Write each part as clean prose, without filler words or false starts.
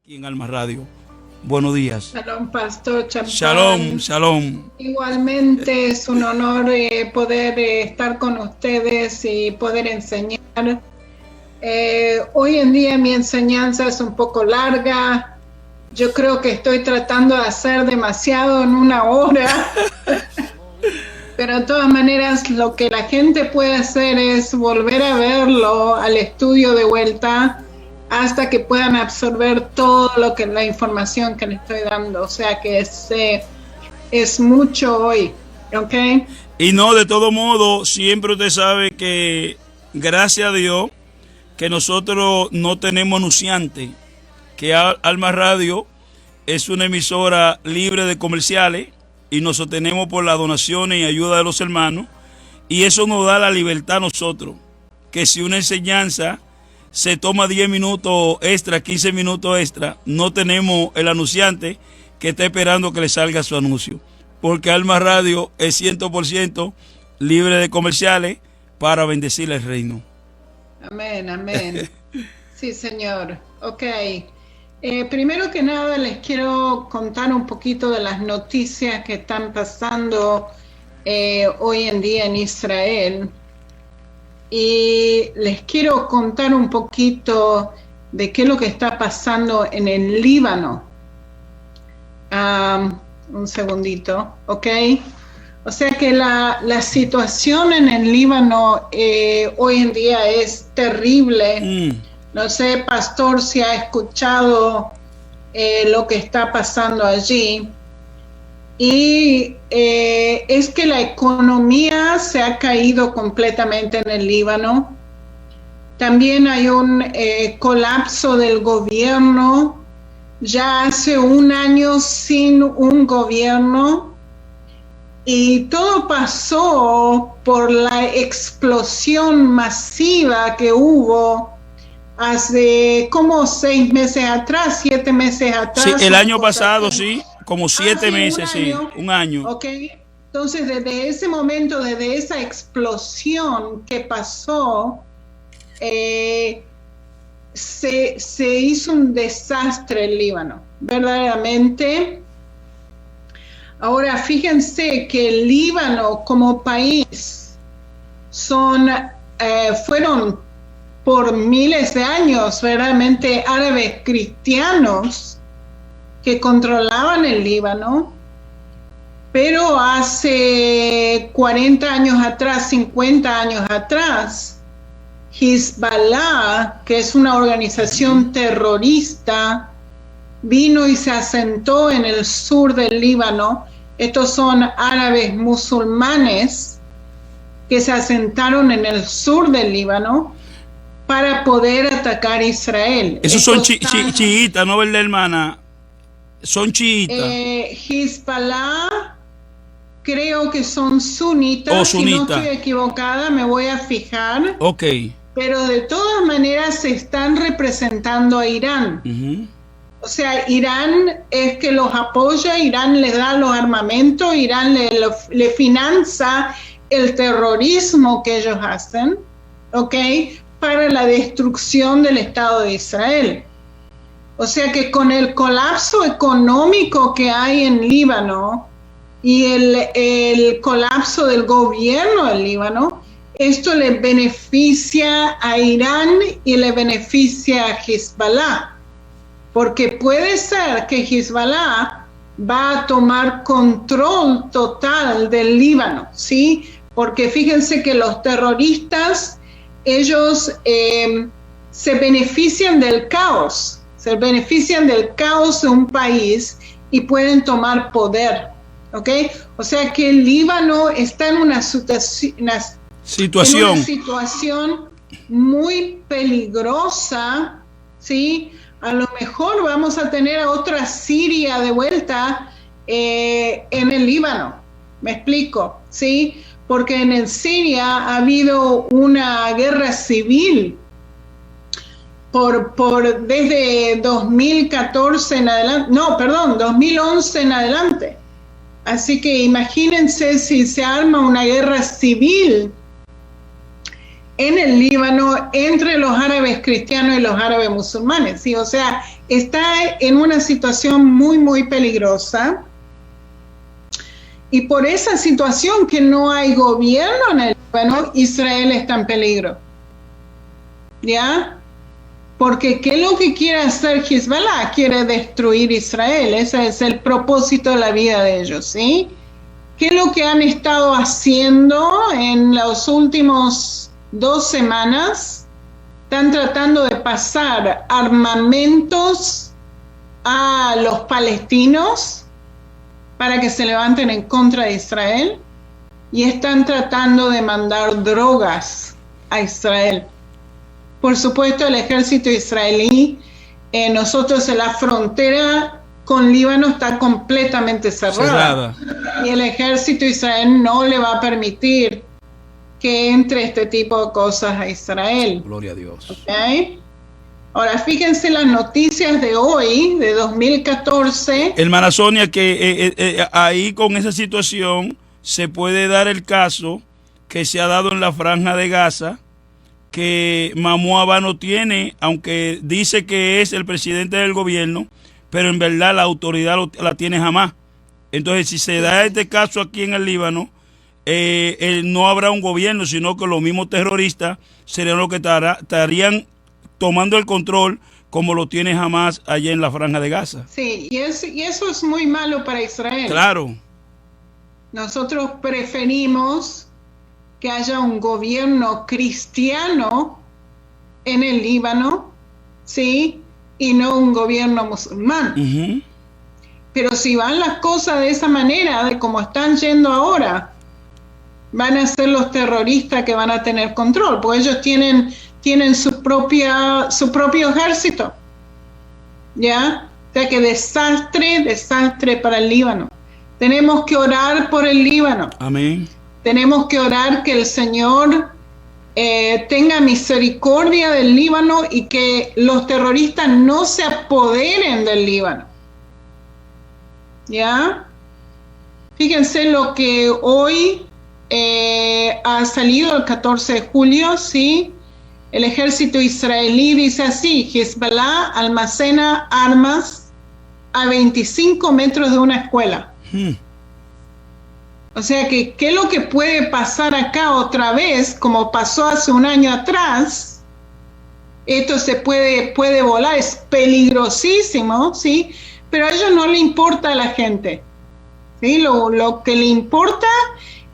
aquí en Alma Radio. Buenos días. Shalom, Pastor Champán. Shalom, shalom. Igualmente es un honor poder estar con ustedes y poder enseñar. Hoy en día mi enseñanza es un poco larga. Yo creo que estoy tratando de hacer demasiado en una hora. Pero de todas maneras lo que la gente puede hacer es volver a verlo al estudio de vuelta hasta que puedan absorber todo lo que la información que les estoy dando. O sea que es mucho hoy, ¿ok? Y no, de todo modo, siempre usted sabe que, gracias a Dios, que nosotros no tenemos anunciante, que Alma Radio es una emisora libre de comerciales y nos sostenemos por las donaciones y ayuda de los hermanos, y eso nos da la libertad a nosotros, que si una enseñanza se toma 10 minutos extra, 15 minutos extra, no tenemos el anunciante que está esperando que le salga su anuncio, porque Alma Radio es 100% libre de comerciales para bendecir el reino. Amén, amén. Sí, Señor. Ok. Primero que nada les quiero contar un poquito de las noticias que están pasando hoy en día en Israel. Y les quiero contar un poquito de qué es lo que está pasando en el Líbano. Un segundito, ¿ok? O sea que la situación en el Líbano hoy en día es terrible. No sé, pastor, si ha escuchado lo que está pasando allí. Y es que la economía se ha caído completamente en el Líbano. También hay un colapso del gobierno. Ya hace un año sin un gobierno. Y todo pasó por la explosión masiva que hubo hace como 6 meses atrás, 7 meses atrás. Sí, el año pasado, sí. Como 7 meses, sí, un año. Ok, entonces desde ese momento, desde esa explosión que pasó, se hizo un desastre el Líbano, verdaderamente. Ahora fíjense que el Líbano como país fueron por miles de años verdaderamente árabes cristianos que controlaban el Líbano, pero hace 40 años atrás, 50 años atrás, Hezbollah, que es una organización terrorista, vino y se asentó en el sur del Líbano. Estos son árabes musulmanes que se asentaron en el sur del Líbano para poder atacar a Israel. Esos son chiitas, ¿no, verdad, hermana? Son chiitas. Hezbollah, creo que son sunitas. Si no estoy equivocada, me voy a fijar. Ok. Pero de todas maneras se están representando a Irán. O sea, Irán es que los apoya, Irán les da los armamentos, Irán le financia el terrorismo que ellos hacen, ¿ok? Para la destrucción del Estado de Israel. O sea que con el colapso económico que hay en Líbano y el colapso del gobierno del Líbano, esto le beneficia a Irán y le beneficia a Hezbollah, porque puede ser que Hezbollah va a tomar control total del Líbano, ¿sí? Porque fíjense que los terroristas, ellos se benefician del caos. Se benefician del caos de un país y pueden tomar poder, ¿ok? O sea que el Líbano está en una situación muy peligrosa, ¿sí? A lo mejor vamos a tener a otra Siria de vuelta en el Líbano, ¿me explico? ¿Sí? Porque en Siria ha habido una guerra civil desde 2014 en adelante, 2011 en adelante. Así que imagínense si se arma una guerra civil en el Líbano entre los árabes cristianos y los árabes musulmanes, ¿sí? O sea, está en una situación muy, muy peligrosa. Y por esa situación que no hay gobierno en el Líbano, Israel está en peligro. ¿Ya? Porque ¿qué es lo que quiere hacer Hezbollah? Quiere destruir Israel. Ese es el propósito de la vida de ellos, ¿sí? ¿Qué es lo que han estado haciendo en los últimos 2 semanas? Están tratando de pasar armamentos a los palestinos para que se levanten en contra de Israel, y están tratando de mandar drogas a Israel. Por supuesto, el ejército israelí, nosotros en la frontera con Líbano está completamente cerrada. Y el ejército israelí no le va a permitir que entre este tipo de cosas a Israel. Gloria a Dios. ¿Okay? Ahora, fíjense las noticias de hoy, de 2014. Hermana Sonia, que ahí con esa situación se puede dar el caso que se ha dado en la Franja de Gaza, que Mahmoud Abbas no tiene, aunque dice que es el presidente del gobierno, pero en verdad la autoridad la tiene Hamás. Entonces, si se da este caso aquí en el Líbano, no habrá un gobierno, sino que los mismos terroristas serían los que estarían tomando el control, como lo tiene Hamás allá en la Franja de Gaza. Sí, y eso es muy malo para Israel. Claro. Nosotros preferimos que haya un gobierno cristiano en el Líbano, ¿sí? Y no un gobierno musulmán. Uh-huh. Pero si van las cosas de esa manera, de como están yendo ahora, van a ser los terroristas que van a tener control, porque ellos tienen su propio ejército. ¿Ya? O sea que desastre para el Líbano. Tenemos que orar por el Líbano. Amén. Tenemos que orar que el Señor tenga misericordia del Líbano y que los terroristas no se apoderen del Líbano. ¿Ya? Fíjense lo que hoy ha salido el 14 de julio, ¿sí? El ejército israelí dice así: Hezbollah almacena armas a 25 metros de una escuela. O sea que, ¿qué es lo que puede pasar acá otra vez, como pasó hace un año atrás? Esto se puede volar, es peligrosísimo, ¿sí? Pero a ellos no le importa a la gente, ¿sí? Lo que le importa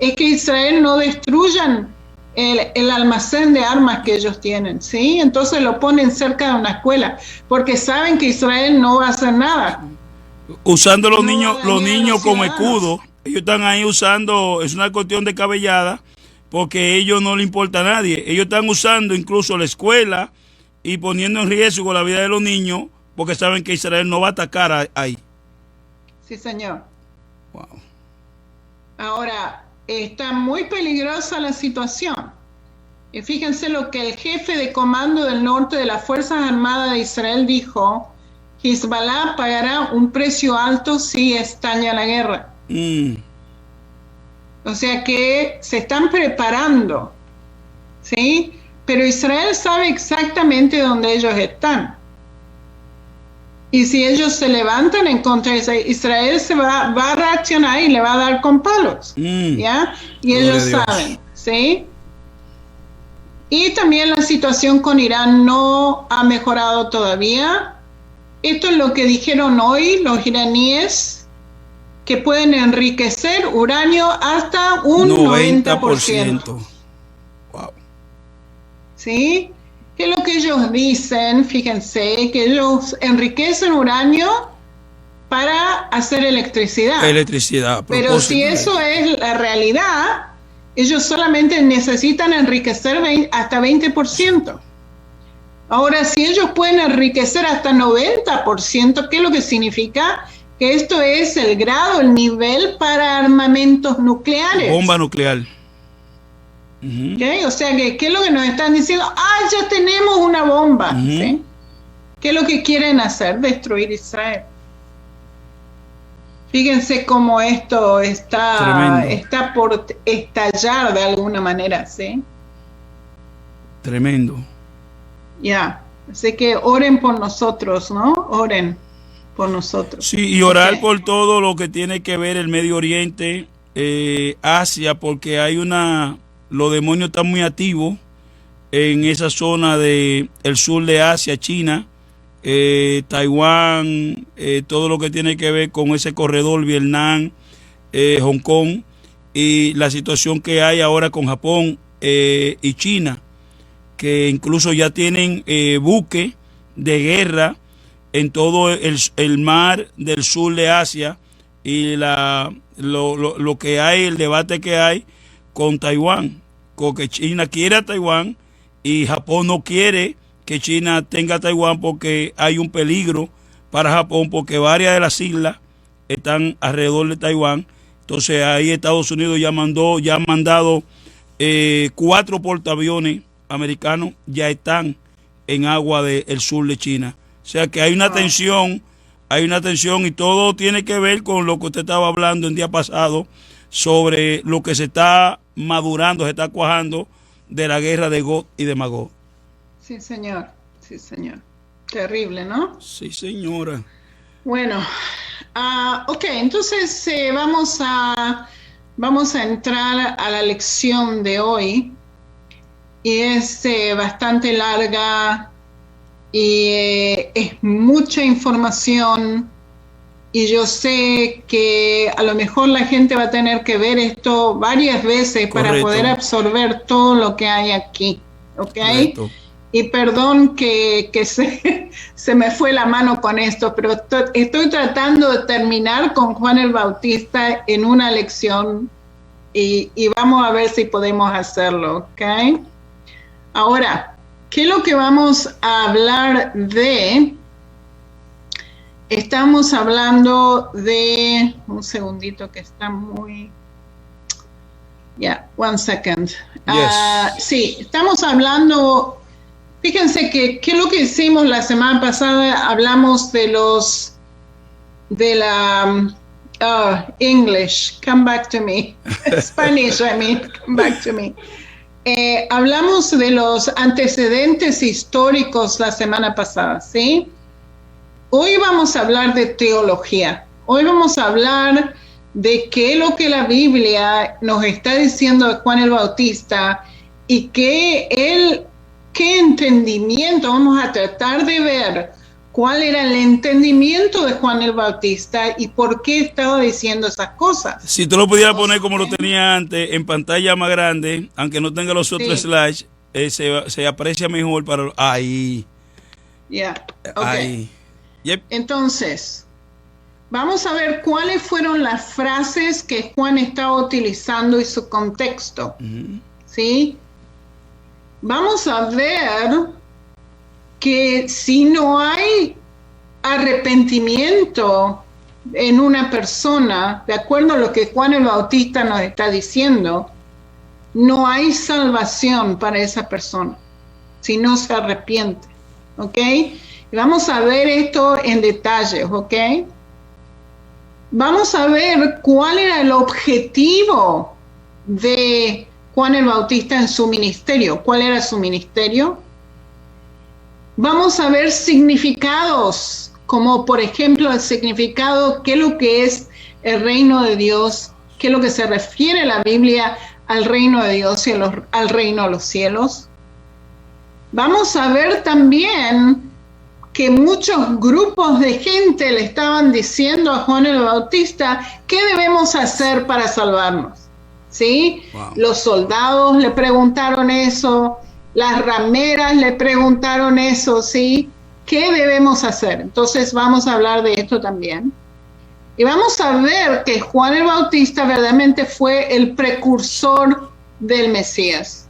es que Israel no destruyan el almacén de armas que ellos tienen, ¿sí? Entonces lo ponen cerca de una escuela, porque saben que Israel no va a hacer nada. Usando los niños como escudo. Ellos están ahí usando, es una cuestión de cabellada, porque a ellos no le importa a nadie. Ellos están usando incluso la escuela y poniendo en riesgo la vida de los niños, porque saben que Israel no va a atacar ahí. Sí, señor. Wow. Ahora, está muy peligrosa la situación. Y fíjense lo que el jefe de comando del norte de las Fuerzas Armadas de Israel dijo: Hezbollah pagará un precio alto si estalla la guerra. O sea que se están preparando, ¿sí? Pero Israel sabe exactamente dónde ellos están. Y si ellos se levantan en contra de Israel, se va a reaccionar y le va a dar con palos, ¿ya? Y ellos saben, ¿sí? Y también la situación con Irán no ha mejorado todavía. Esto es lo que dijeron hoy los iraníes, que pueden enriquecer uranio hasta un 90%. Wow. ¿Sí? ¿Qué es lo que ellos dicen? Fíjense que ellos enriquecen uranio para hacer electricidad. Pero si eso es la realidad, ellos solamente necesitan enriquecer hasta 20%. Ahora, si ellos pueden enriquecer hasta 90%, ¿qué es lo que significa? Que esto es el grado, el nivel para armamentos nucleares. Bomba nuclear. ¿Okay? O sea, ¿qué es lo que nos están diciendo? Ya tenemos una bomba. ¿Sí? ¿Qué es lo que quieren hacer? Destruir Israel. Fíjense cómo esto está por estallar de alguna manera, ¿sí? Tremendo. Ya, así que oren por nosotros, ¿no? Oren por nosotros. Sí, y orar por todo lo que tiene que ver el Medio Oriente, Asia, porque los demonios están muy activos en esa zona del sur de Asia, China, Taiwán, todo lo que tiene que ver con ese corredor, Vietnam, Hong Kong, y la situación que hay ahora con Japón y China, que incluso ya tienen buques de guerra en todo el mar del sur de Asia, y lo que hay, el debate que hay con Taiwán, con que China quiere a Taiwán y Japón no quiere que China tenga Taiwán, porque hay un peligro para Japón, porque varias de las islas están alrededor de Taiwán. Entonces ahí Estados Unidos ya ha mandado 4 portaaviones americanos, ya están en agua del sur de China. O sea que hay una tensión, y todo tiene que ver con lo que usted estaba hablando el día pasado, sobre lo que se está madurando, se está cuajando de la guerra de Gog y de Magog. Sí, señor. Sí, señor. Terrible, ¿no? Sí, señora. Bueno, ok, entonces vamos a entrar a la lección de hoy, y es bastante larga y es mucha información, y yo sé que a lo mejor la gente va a tener que ver esto varias veces. Correcto. Para poder absorber todo lo que hay aquí, ¿ok? Correcto. Y perdón que se me fue la mano con esto, pero estoy tratando de terminar con Juan el Bautista en una lección, y vamos a ver si podemos hacerlo, ¿ok? Ahora, ¿qué es lo que vamos a hablar de? Estamos hablando de... Un segundito que está muy... one second. Yes. Sí, estamos hablando... Fíjense que ¿qué es lo que hicimos la semana pasada? Hablamos de la English, come back to me. Spanish, come back to me. Hablamos de los antecedentes históricos la semana pasada, ¿sí? Hoy vamos a hablar de teología. Hoy vamos a hablar de qué es lo que la Biblia nos está diciendo de Juan el Bautista, y qué entendimiento. Vamos a tratar de ver cuál era el entendimiento de Juan el Bautista y por qué estaba diciendo esas cosas. Si tú lo pudieras poner como lo tenía antes, en pantalla más grande, aunque no tenga los otros slides, se aprecia mejor para... Ahí. Ya, okay. Ahí. Yep. Entonces, vamos a ver cuáles fueron las frases que Juan estaba utilizando y su contexto. ¿Sí? Vamos a ver que si no hay arrepentimiento en una persona, de acuerdo a lo que Juan el Bautista nos está diciendo, no hay salvación para esa persona si no se arrepiente, ¿ok? Y vamos a ver esto en detalles, ¿ok? Vamos a ver cuál era el objetivo de Juan el Bautista en su ministerio. ¿Cuál era su ministerio? Vamos a ver significados, como por ejemplo el significado, qué es lo que es el reino de Dios, qué es lo que se refiere la Biblia al reino de Dios y al reino de los cielos. Vamos a ver también que muchos grupos de gente le estaban diciendo a Juan el Bautista qué debemos hacer para salvarnos. ¿Sí? Wow. Los soldados le preguntaron eso, las rameras le preguntaron eso, ¿sí? ¿Qué debemos hacer? Entonces vamos a hablar de esto también. Y vamos a ver que Juan el Bautista verdaderamente fue el precursor del Mesías.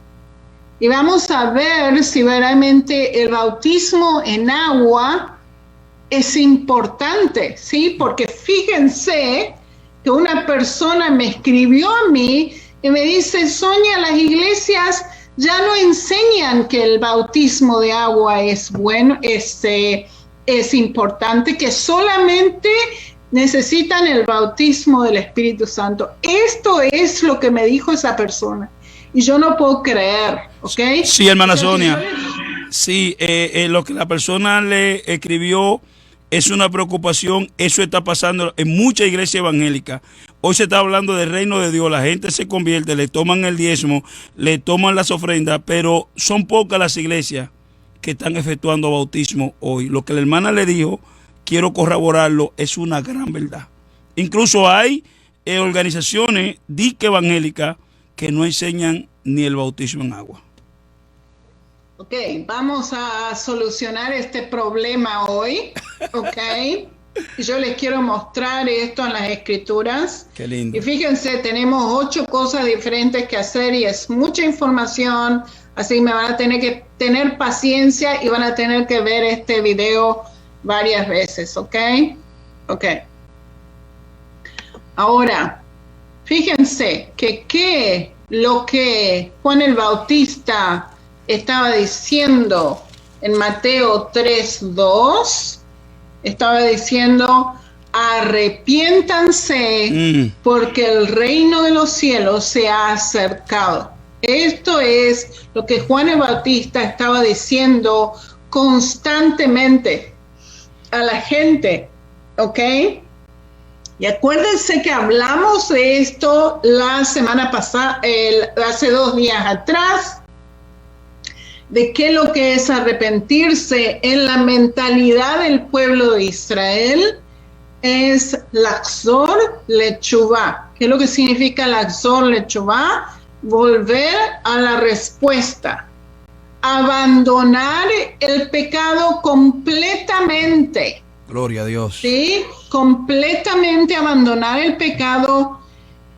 Y vamos a ver si verdaderamente el bautismo en agua es importante, ¿sí? Porque fíjense que una persona me escribió a mí y me dice: Sonia, las iglesias ya no enseñan que el bautismo de agua es bueno, es importante, que solamente necesitan el bautismo del Espíritu Santo. Esto es lo que me dijo esa persona. y yo no puedo creer, ¿ok? Sí, hermana Sonia. Yo Sí, lo que la persona le escribió es una preocupación. Eso está pasando en muchas iglesias evangélicas. Hoy se está hablando del reino de Dios. La gente se convierte, le toman el diezmo, le toman las ofrendas, pero son pocas las iglesias que están efectuando bautismo hoy. Lo que la hermana le dijo, quiero corroborarlo, es una gran verdad. Incluso hay organizaciones dique evangélicas que no enseñan ni el bautismo en agua. Ok, vamos a solucionar este problema hoy, ok. Yo les quiero mostrar esto en las escrituras. Qué lindo. Y fíjense, tenemos 8 cosas diferentes que hacer y es mucha información, así que me van a tener que tener paciencia y van a tener que ver este video varias veces, ok. Ok. Ahora, fíjense que lo que Juan el Bautista estaba diciendo en Mateo 3:2, estaba diciendo, arrepiéntanse porque el reino de los cielos se ha acercado. Esto es lo que Juan el Bautista estaba diciendo constantemente a la gente, ¿ok? Y acuérdense que hablamos de esto la semana pasada, hace 2 días atrás, de qué lo que es arrepentirse en la mentalidad del pueblo de Israel es Lachzor Letshuvah. ¿Qué es lo que significa Lachzor Letshuvah? Volver a la respuesta, abandonar el pecado completamente. Gloria a Dios. Sí, completamente abandonar el pecado,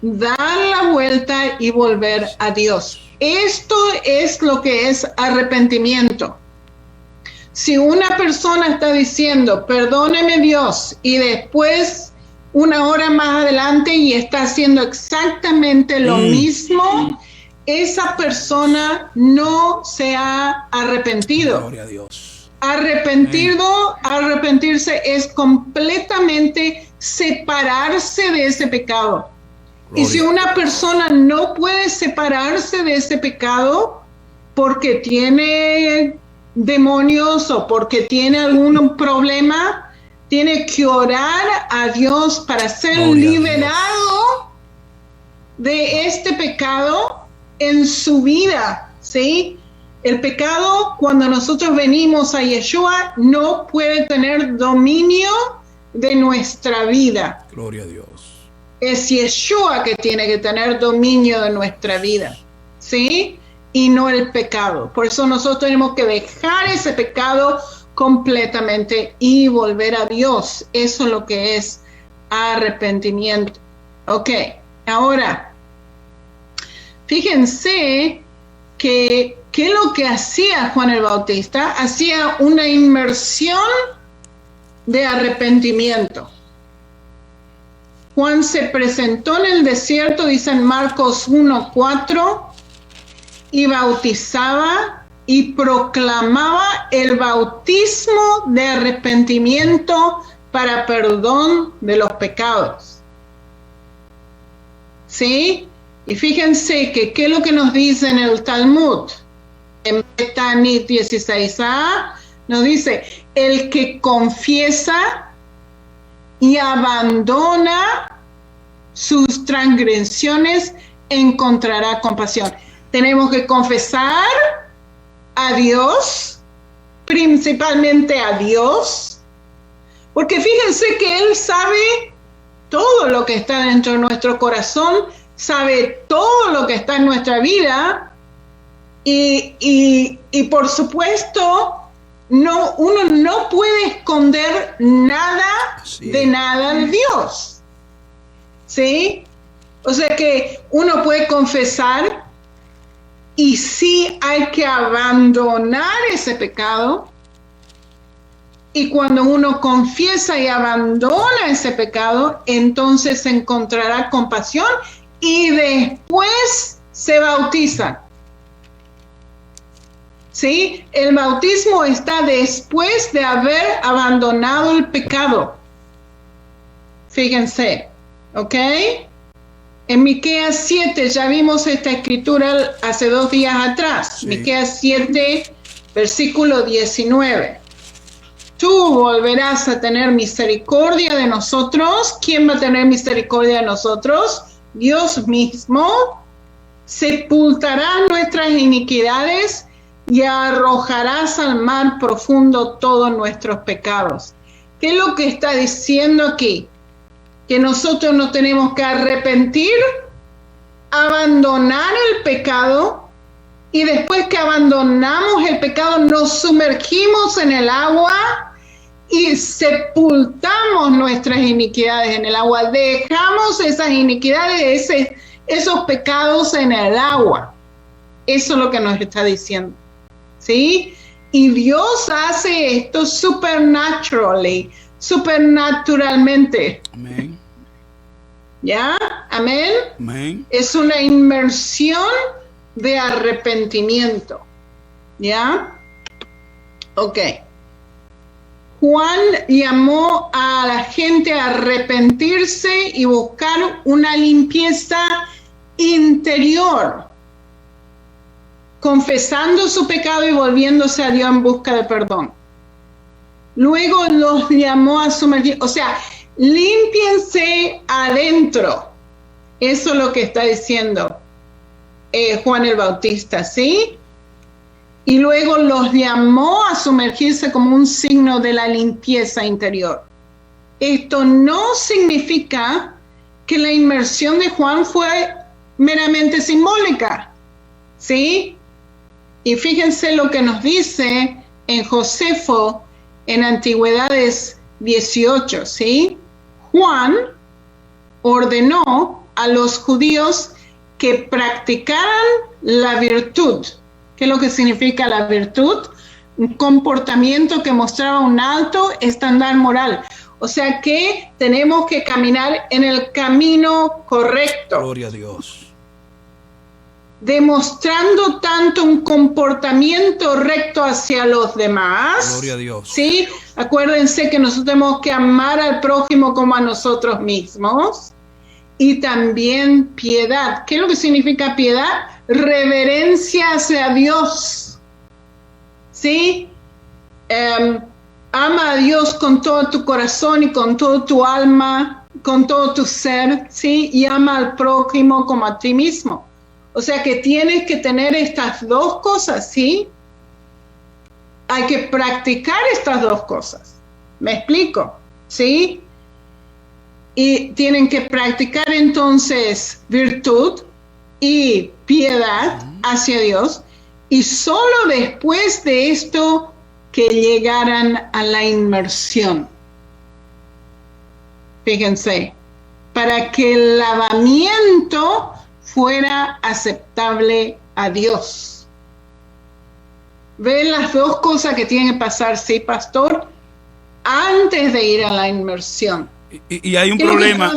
dar la vuelta y volver a Dios. Esto es lo que es arrepentimiento. Si una persona está diciendo, perdóneme Dios, y después 1 hora más adelante y está haciendo exactamente lo mismo, esa persona no se ha arrepentido. Gloria a Dios. Arrepentirse es completamente separarse de ese pecado. Gloria. Y si una persona no puede separarse de ese pecado porque tiene demonios o porque tiene algún problema, tiene que orar a Dios para ser liberado de este pecado en su vida, ¿sí? El pecado, cuando nosotros venimos a Yeshua, no puede tener dominio de nuestra vida. Gloria a Dios. Es Yeshua que tiene que tener dominio de nuestra vida, ¿sí? Y no el pecado. Por eso nosotros tenemos que dejar ese pecado completamente y volver a Dios. Eso es lo que es arrepentimiento. Ok, ahora, fíjense que ¿qué es lo que hacía Juan el Bautista? Hacía una inmersión de arrepentimiento. Juan se presentó en el desierto, dice en Marcos 1:4, y bautizaba y proclamaba el bautismo de arrepentimiento para perdón de los pecados. ¿Sí? Y fíjense que qué es lo que nos dice en el Talmud. En Betanit 16a nos dice, el que confiesa y abandona sus transgresiones encontrará compasión. Tenemos que confesar a Dios, principalmente a Dios, porque fíjense que Él sabe todo lo que está dentro de nuestro corazón, sabe todo lo que está en nuestra vida y por supuesto uno no puede esconder nada de nada de Dios, ¿sí? O sea que uno puede confesar y sí hay que abandonar ese pecado, y cuando uno confiesa y abandona ese pecado, entonces encontrará compasión y después se bautiza. ¿Sí? El bautismo está después de haber abandonado el pecado. Fíjense, ¿ok? En Miqueas 7, ya vimos esta escritura hace 2 días atrás. Sí. Miqueas 7, versículo 19. Tú volverás a tener misericordia de nosotros. ¿Quién va a tener misericordia de nosotros? Dios mismo. Sepultarás nuestras iniquidades y arrojarás al mar profundo todos nuestros pecados. ¿Qué es lo que está diciendo aquí? Que nosotros nos tenemos que arrepentir, abandonar el pecado, y después que abandonamos el pecado nos sumergimos en el agua y sepultamos nuestras iniquidades en el agua. Dejamos esas iniquidades, esos pecados en el agua. Eso es lo que nos está diciendo, ¿sí? Y Dios hace esto supernaturalmente. Amén. ¿Ya? Amén. Amén. Es una inmersión de arrepentimiento. ¿Ya? Ok. Juan llamó a la gente a arrepentirse y buscar una limpieza interior, confesando su pecado y volviéndose a Dios en busca de perdón. Luego los llamó a sumergir, o sea, límpiense adentro. Eso es lo que está diciendo Juan el Bautista, ¿sí? Y luego los llamó a sumergirse como un signo de la limpieza interior. Esto no significa que la inmersión de Juan fue meramente simbólica, ¿sí? Y fíjense lo que nos dice en Josefo, en Antigüedades 18, ¿sí? Juan ordenó a los judíos que practicaran la virtud. ¿Qué es lo que significa la virtud? Un comportamiento que mostraba un alto estándar moral. O sea que tenemos que caminar en el camino correcto. Gloria a Dios. Demostrando tanto un comportamiento recto hacia los demás. Gloria a Dios. ¿Sí? Acuérdense que nosotros tenemos que amar al prójimo como a nosotros mismos. Y también piedad. ¿Qué es lo que significa piedad? Reverencia hacia Dios. ¿Sí? Ama a Dios con todo tu corazón y con todo tu alma, con todo tu ser, ¿sí? Y ama al prójimo como a ti mismo. O sea que tienes que tener estas dos cosas, ¿sí? Hay que practicar estas dos cosas. ¿Me explico? ¿Sí? Y tienen que practicar entonces virtud y piedad hacia Dios. Y solo después de esto que llegaran a la inmersión. Fíjense, para que el lavamiento fuera aceptable a Dios. ¿Ven las dos cosas que tienen que pasar, sí, pastor? Antes de ir a la inmersión. Y hay un problema,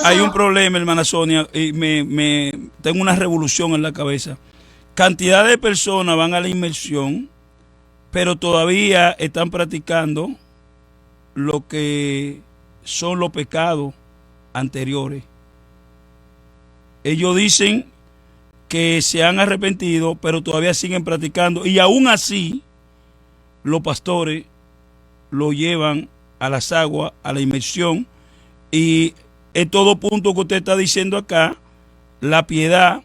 hermana Sonia, y tengo una revolución en la cabeza. Cantidad de personas van a la inmersión, pero todavía están practicando lo que son los pecados anteriores. Ellos dicen que se han arrepentido, pero todavía siguen practicando, y aún así los pastores lo llevan a las aguas, a la inmersión. Y en todo punto que usted está diciendo acá, la piedad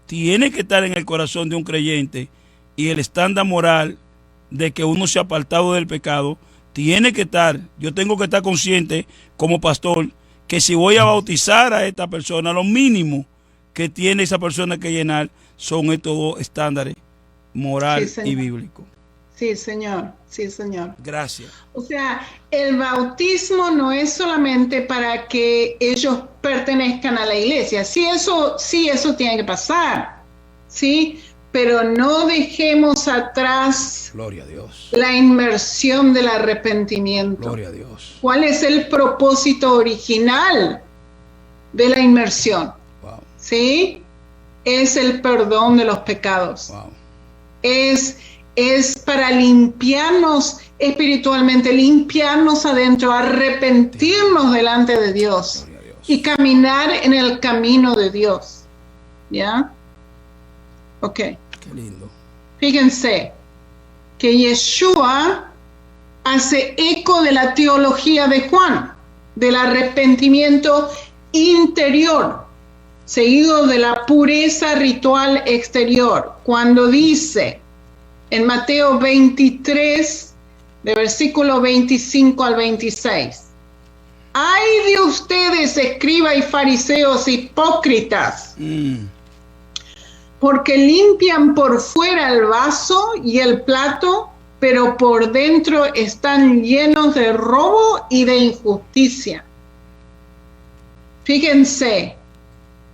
tiene que estar en el corazón de un creyente, y el estándar moral de que uno se ha apartado del pecado tiene que estar. Yo tengo que estar consciente como pastor que si voy a bautizar a esta persona, lo mínimo que tiene esa persona que llenar son estos dos estándares, moral y bíblico. Sí, señor. Sí, señor. Gracias. O sea, el bautismo no es solamente para que ellos pertenezcan a la iglesia. Sí, eso tiene que pasar. Sí, pero no dejemos atrás, gloria a Dios, la inmersión del arrepentimiento. Gloria a Dios. ¿Cuál es el propósito original de la inmersión? Wow. ¿Sí? Es el perdón de los pecados. Wow. Es para limpiarnos espiritualmente, limpiarnos adentro, arrepentirnos delante de Dios y caminar en el camino de Dios. ¿Ya? Ok. Qué lindo. Fíjense que Yeshua hace eco de la teología de Juan, del arrepentimiento interior, seguido de la pureza ritual exterior, cuando dice en Mateo 23, de versículo 25 al 26, ¡ay de ustedes, escribas y fariseos hipócritas! Porque limpian por fuera el vaso y el plato, pero por dentro están llenos de robo y de injusticia. Fíjense,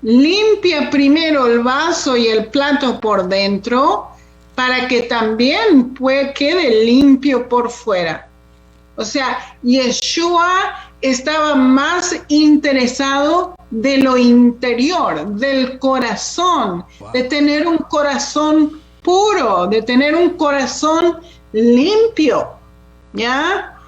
limpia primero el vaso y el plato por dentro, para que también quede limpio por fuera. O sea, Yeshua estaba más interesado de lo interior, del corazón, de tener un corazón puro, de tener un corazón limpio, ¿ya?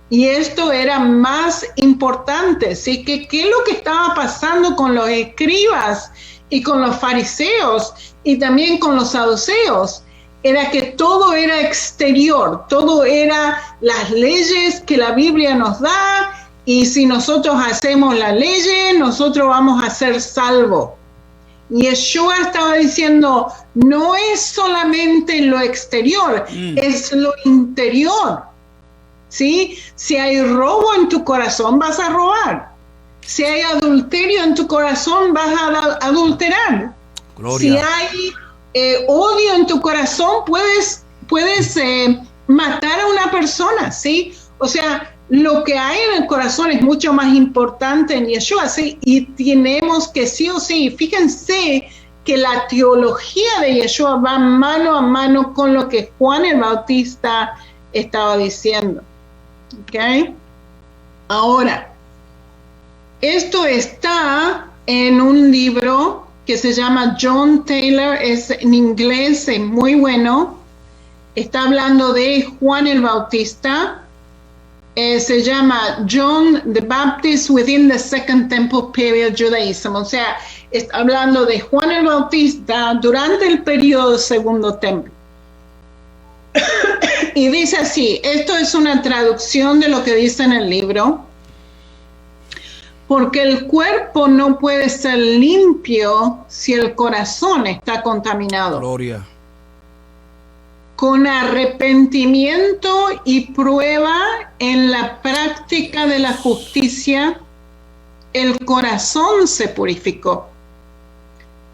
Y esto era más importante. Así que, ¿qué es lo que estaba pasando con los escribas y con los fariseos y también con los saduceos? Era que todo era exterior, todo era las leyes que la Biblia nos da, y si nosotros hacemos las leyes, nosotros vamos a ser salvos. Y Yeshua estaba diciendo, no es solamente lo exterior, es lo interior. ¿Sí? Si hay robo en tu corazón, vas a robar. Si hay adulterio en tu corazón, vas a adulterar. Gloria. Si hay odio en tu corazón, puedes matar a una persona, ¿sí? O sea, lo que hay en el corazón es mucho más importante en Yeshua, ¿sí? Y tenemos que sí o sí, fíjense que la teología de Yeshua va mano a mano con lo que Juan el Bautista estaba diciendo. ¿Ok? Ahora, esto está en un libro que se llama John Taylor, es en inglés, es muy bueno. Está hablando de Juan el Bautista. Se llama John the Baptist within the Second Temple Period Judaism. O sea, está hablando de Juan el Bautista durante el periodo del Segundo Templo. Y dice así, esto es una traducción de lo que dice en el libro. Porque el cuerpo no puede ser limpio si el corazón está contaminado. Gloria. Con arrepentimiento y prueba en la práctica de la justicia, el corazón se purificó.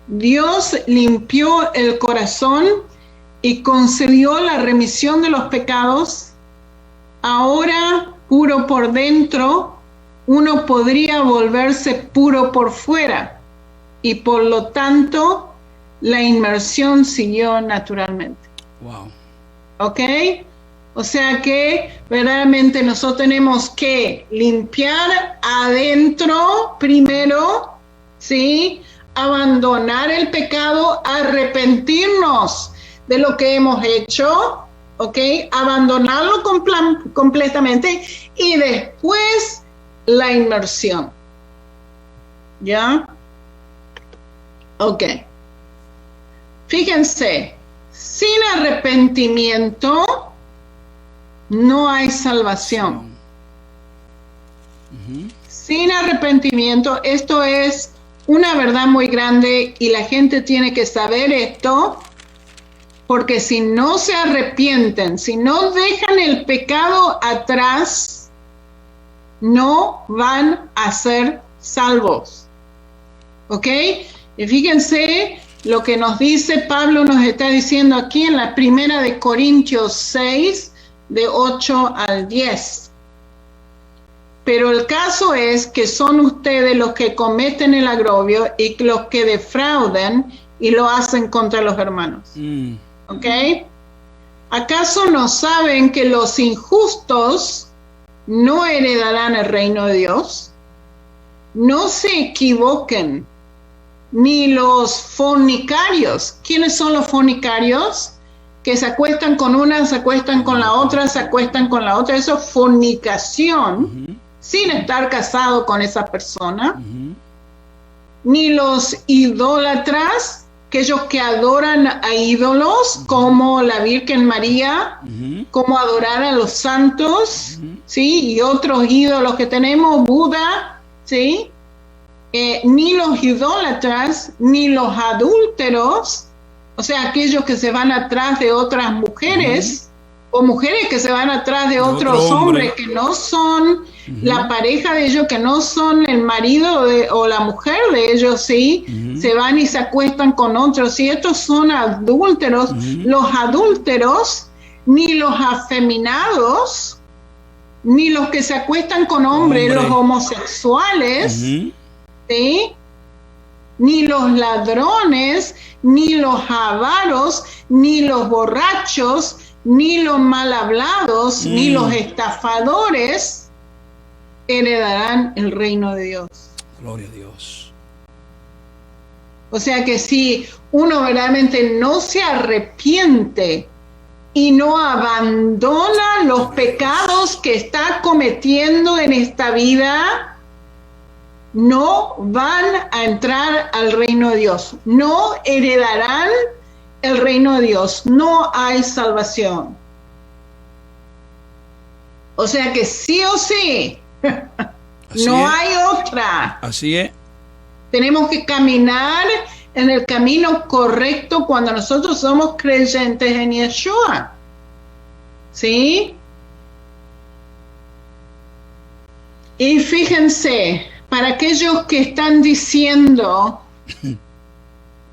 Dios limpió el corazón y concedió la remisión de los pecados. Ahora, puro por dentro, uno podría volverse puro por fuera, y por lo tanto, la inmersión siguió naturalmente. Wow. ¿Ok? O sea que verdaderamente nosotros tenemos que limpiar adentro primero, ¿sí? Abandonar el pecado, arrepentirnos de lo que hemos hecho, ¿ok? Abandonarlo completamente, y después la inmersión. ¿Ya? Ok. Fíjense, sin arrepentimiento no hay salvación. Sin arrepentimiento, esto es una verdad muy grande y la gente tiene que saber esto, porque si no se arrepienten, si no dejan el pecado atrás, no van a ser salvos. ¿Ok? Y fíjense lo que nos dice Pablo, nos está diciendo aquí en la primera de Corintios 6, de 8 al 10. Pero el caso es que son ustedes los que cometen el agravio y los que defraudan y lo hacen contra los hermanos. ¿Ok? ¿Acaso no saben que los injustos no heredarán el reino de Dios? No se equivoquen, ni los fornicarios. ¿Quiénes son los fornicarios? Que se acuestan con una, se acuestan con la otra, se acuestan con la otra. Eso es fornicación, sin estar casado con esa persona. ni los idólatras, aquellos que adoran a ídolos, como la Virgen María, como adorar a los santos, ¿sí? Y otros ídolos que tenemos, Buda, ¿sí? Ni los idólatras, ni los adúlteros, o sea, aquellos que se van atrás de otras mujeres, o mujeres que se van atrás de otros hombres que no son la pareja de ellos, que no son el marido o la mujer de ellos, ¿sí? Se van y se acuestan con otros, y estos son adúlteros. Los adúlteros, ni los afeminados, ni los que se acuestan con hombres, los homosexuales, ¿sí? Ni los ladrones, ni los avaros, ni los borrachos, ni los mal hablados, ni los estafadores heredarán el reino de Dios. Gloria a Dios. O sea que si uno verdaderamente no se arrepiente y no abandona los pecados que está cometiendo en esta vida, no van a entrar al reino de Dios, no heredarán el reino de Dios, no hay salvación. O sea que sí o sí, no hay otra. Así es. Tenemos que caminar en el camino correcto cuando nosotros somos creyentes en Yeshua. ¿Sí? Y fíjense, para aquellos que están diciendo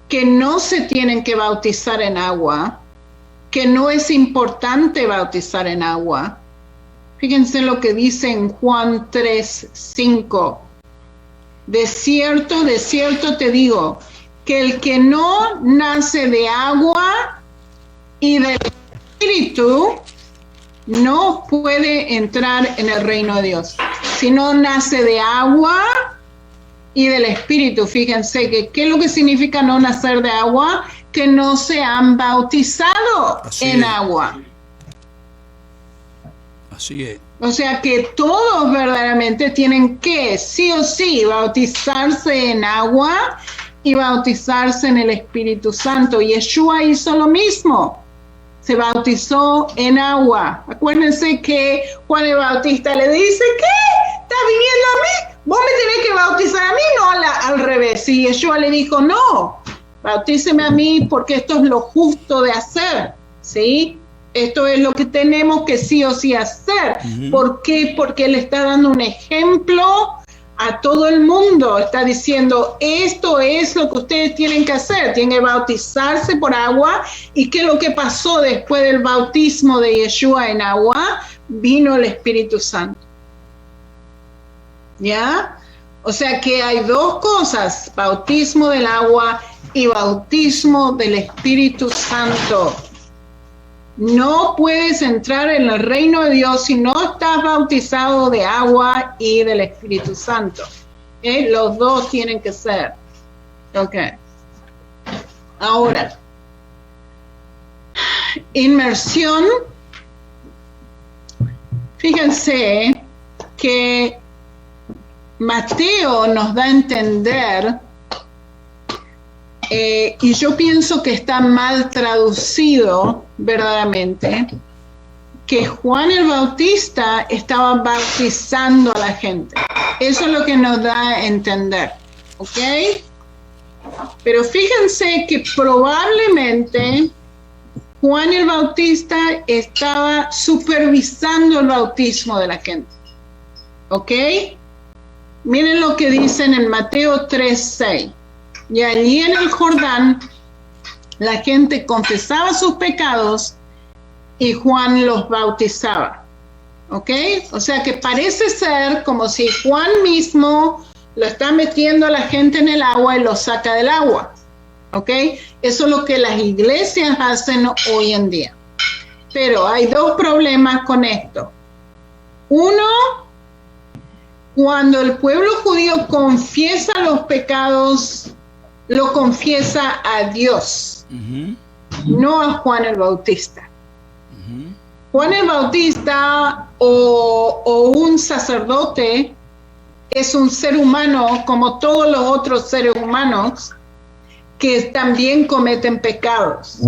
que no se tienen que bautizar en agua, que no es importante bautizar en agua, fíjense lo que dice en Juan 3:5. De cierto te digo, que el que no nace de agua y del Espíritu no puede entrar en el reino de Dios. Si no nace de agua y del Espíritu, fíjense que ¿qué es lo que significa no nacer de agua? Que no se han bautizado en agua. Así es. O sea que todos verdaderamente tienen que, sí o sí, bautizarse en agua y bautizarse en el Espíritu Santo. Yeshua hizo lo mismo. Se bautizó en agua. Acuérdense que Juan el Bautista le dice, ¿qué? ¿Estás viniendo a mí? Vos me tenés que bautizar a mí, no al revés. Y Yeshua le dijo, no, bautíceme a mí porque esto es lo justo de hacer, ¿sí? Esto es lo que tenemos que sí o sí hacer. ¿Por qué? Porque Él está dando un ejemplo a todo el mundo. Está diciendo, esto es lo que ustedes tienen que hacer. Tienen que bautizarse por agua. ¿Y qué es lo que pasó después del bautismo de Yeshua en agua? Vino el Espíritu Santo. ¿Ya? O sea que hay dos cosas, bautismo del agua y bautismo del Espíritu Santo. No puedes entrar en el reino de Dios si no estás bautizado de agua y del Espíritu Santo. Los dos tienen que ser. Ok. Ahora, inmersión. Fíjense que Mateo nos da a entender, y yo pienso que está mal traducido verdaderamente, que Juan el Bautista estaba bautizando a la gente. Eso es lo que nos da a entender, ¿ok? Pero fíjense que probablemente Juan el Bautista estaba supervisando el bautismo de la gente, ¿ok? Miren lo que dice en Mateo 3:6. Y allí en el Jordán, la gente confesaba sus pecados y Juan los bautizaba. ¿Ok? O sea que parece ser como si Juan mismo lo está metiendo a la gente en el agua y lo saca del agua. ¿Ok? Eso es lo que las iglesias hacen hoy en día. Pero hay dos problemas con esto. Uno, cuando el pueblo judío confiesa los pecados, lo confiesa a Dios, no a Juan el Bautista. Juan el Bautista o un sacerdote es un ser humano como todos los otros seres humanos que también cometen pecados.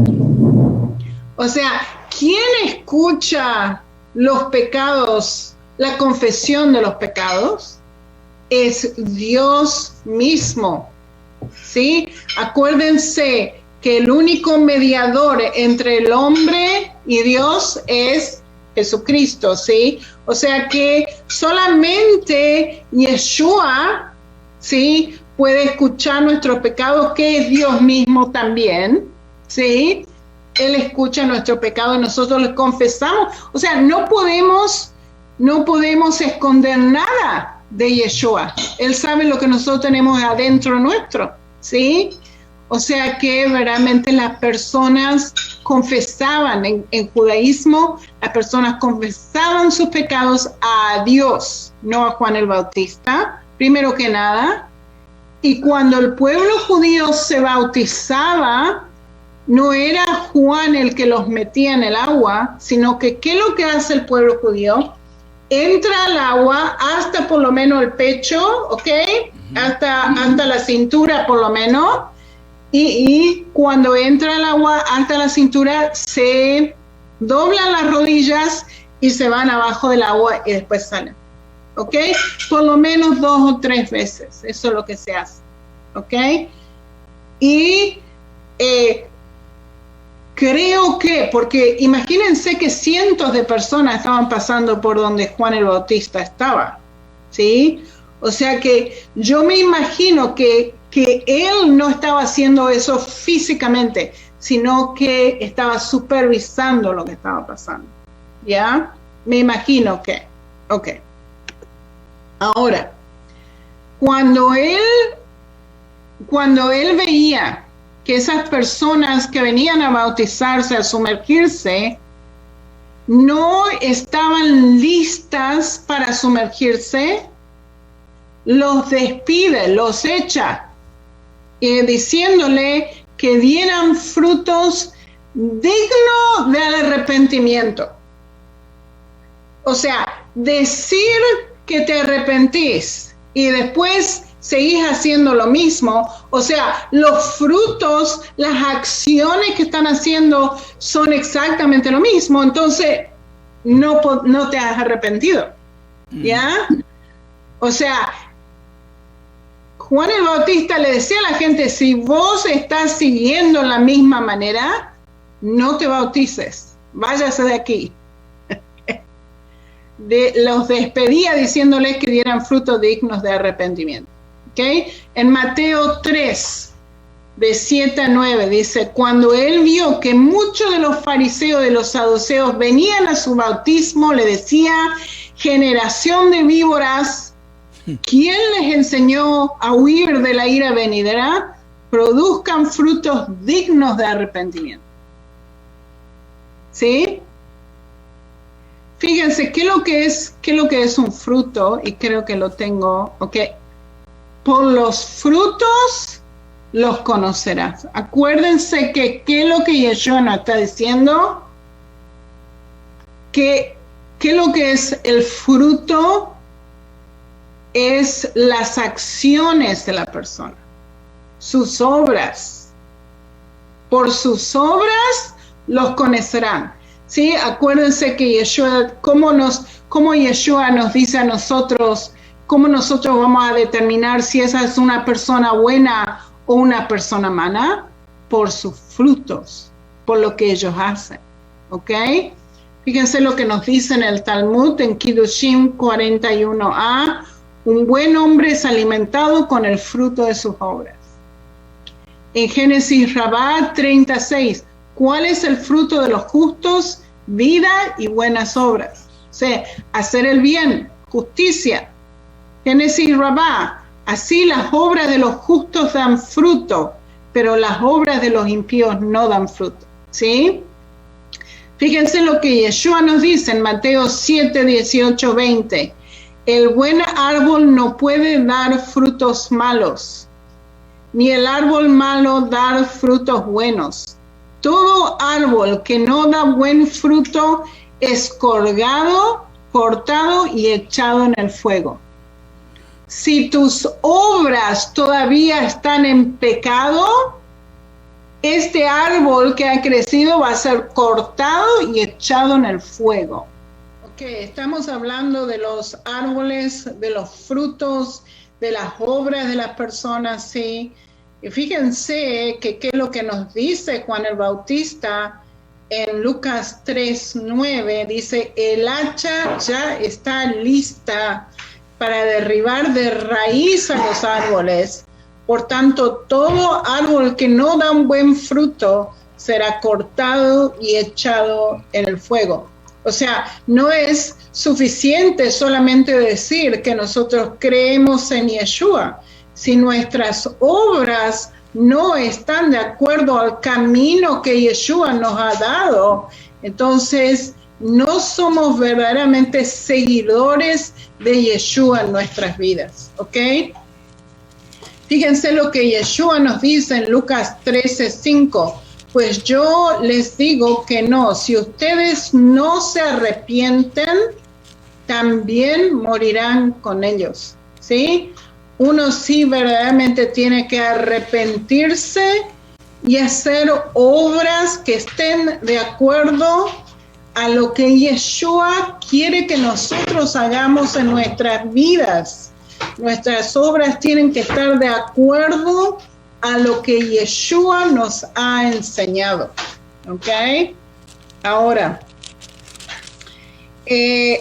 O sea, ¿quién escucha los pecados, la confesión de los pecados? Es Dios mismo, ¿sí? Acuérdense que el único mediador entre el hombre y Dios es Jesucristo, ¿sí? O sea que solamente Yeshua, ¿sí?, puede escuchar nuestros pecados, que es Dios mismo también, ¿sí? Él escucha nuestros pecados y nosotros los confesamos. O sea, no podemos esconder nada de Yeshua. Él sabe lo que nosotros tenemos adentro nuestro, ¿sí? O sea que verdaderamente las personas confesaban, en judaísmo, las personas confesaban sus pecados a Dios, no a Juan el Bautista, primero que nada. Y cuando el pueblo judío se bautizaba, no era Juan el que los metía en el agua, sino que ¿qué es lo que hace el pueblo judío? Entra al agua hasta por lo menos el pecho, ¿ok? Hasta la cintura por lo menos. Y cuando entra el agua hasta la cintura, se doblan las rodillas y se van abajo del agua y después salen. ¿Ok? Por lo menos 2 o 3 veces. Eso es lo que se hace. ¿Ok? Y creo que, porque imagínense que cientos de personas estaban pasando por donde Juan el Bautista estaba. ¿Sí? O sea que yo me imagino que él no estaba haciendo eso físicamente, sino que estaba supervisando lo que estaba pasando. ¿Ya? Me imagino que. Ok. Ahora, cuando él veía que esas personas que venían a bautizarse, a sumergirse, no estaban listas para sumergirse, los despide, los echa, diciéndole que dieran frutos dignos del arrepentimiento. O sea, decir que te arrepentís y después seguís haciendo lo mismo, o sea, los frutos, las acciones que están haciendo son exactamente lo mismo, entonces no te has arrepentido, ¿ya? O sea, Juan el Bautista le decía a la gente, si vos estás siguiendo la misma manera, no te bautices, váyase de aquí. Los despedía diciéndoles que dieran frutos dignos de arrepentimiento. ¿Okay? En Mateo 3, de 7 a 9, dice, cuando él vio que muchos de los fariseos y de los saduceos venían a su bautismo, le decía, generación de víboras, ¿quién les enseñó a huir de la ira venidera? Produzcan frutos dignos de arrepentimiento. ¿Sí? Fíjense, ¿qué es lo que es un fruto? Y creo que lo tengo, ¿ok? Por los frutos los conocerás. Acuérdense que ¿qué es lo que Yeshua nos está diciendo? ¿Qué es lo que es el fruto? Es las acciones de la persona, sus obras. Por sus obras los conocerán. ¿Sí? Acuérdense que Yeshua, cómo Yeshua nos dice a nosotros, cómo nosotros vamos a determinar si esa es una persona buena o una persona mala, por sus frutos, por lo que ellos hacen. ¿Ok? Fíjense lo que nos dice en el Talmud, en Kiddushim 41a, un buen hombre es alimentado con el fruto de sus obras. En Génesis Rabá 36, ¿cuál es el fruto de los justos? Vida y buenas obras. O sea, hacer el bien, justicia. Génesis Rabá, así las obras de los justos dan fruto, pero las obras de los impíos no dan fruto. ¿Sí? Fíjense lo que Yeshua nos dice en Mateo 7, 18, 20. El buen árbol no puede dar frutos malos, ni el árbol malo dar frutos buenos. Todo árbol que no da buen fruto es colgado, cortado y echado en el fuego. si tus obras todavía están en pecado, este árbol que ha crecido va a ser cortado y echado en el fuego. Ok, estamos hablando de los árboles, de los frutos, de las obras de las personas, ¿sí? Y fíjense que qué es lo que nos dice Juan el Bautista en Lucas 3:9, dice, el hacha ya está lista para derribar de raíz a los árboles. Por tanto, todo árbol que no da un buen fruto será cortado y echado en el fuego. O sea, no es suficiente solamente decir que nosotros creemos en Yeshua. Si nuestras obras no están de acuerdo al camino que Yeshua nos ha dado, entonces no somos verdaderamente seguidores de Yeshua en nuestras vidas, ¿ok? Fíjense lo que Yeshua nos dice en Lucas 13:5. Pues yo les digo que no, si ustedes no se arrepienten, también morirán con ellos, ¿sí? Uno sí verdaderamente tiene que arrepentirse y hacer obras que estén de acuerdo a lo que Yeshua quiere que nosotros hagamos en nuestras vidas. Nuestras obras tienen que estar de acuerdo a lo que Yeshua nos ha enseñado. ¿Ok? Ahora,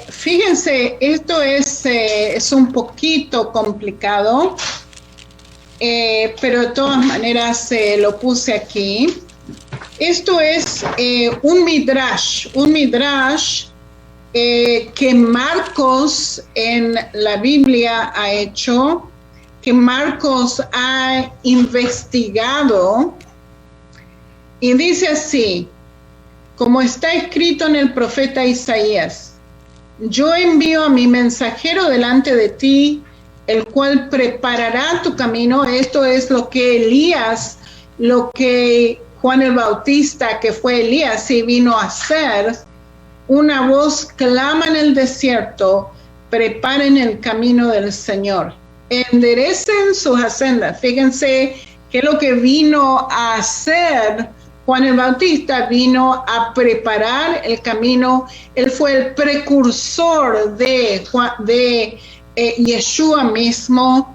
fíjense, esto es un poquito complicado, pero de todas maneras lo puse aquí. Esto es un midrash que Marcos en la Biblia ha hecho, que Marcos ha investigado, y dice así, como está escrito en el profeta Isaías, yo envío a mi mensajero delante de ti, el cual preparará tu camino. Esto es lo que Elías, lo que Juan el Bautista, que fue Elías, y vino a hacer. Una voz clama en el desierto, preparen el camino del Señor, enderecen sus sendas. Fíjense que lo que vino a hacer Juan el Bautista, vino a preparar el camino. Él fue el precursor de Yeshua mismo.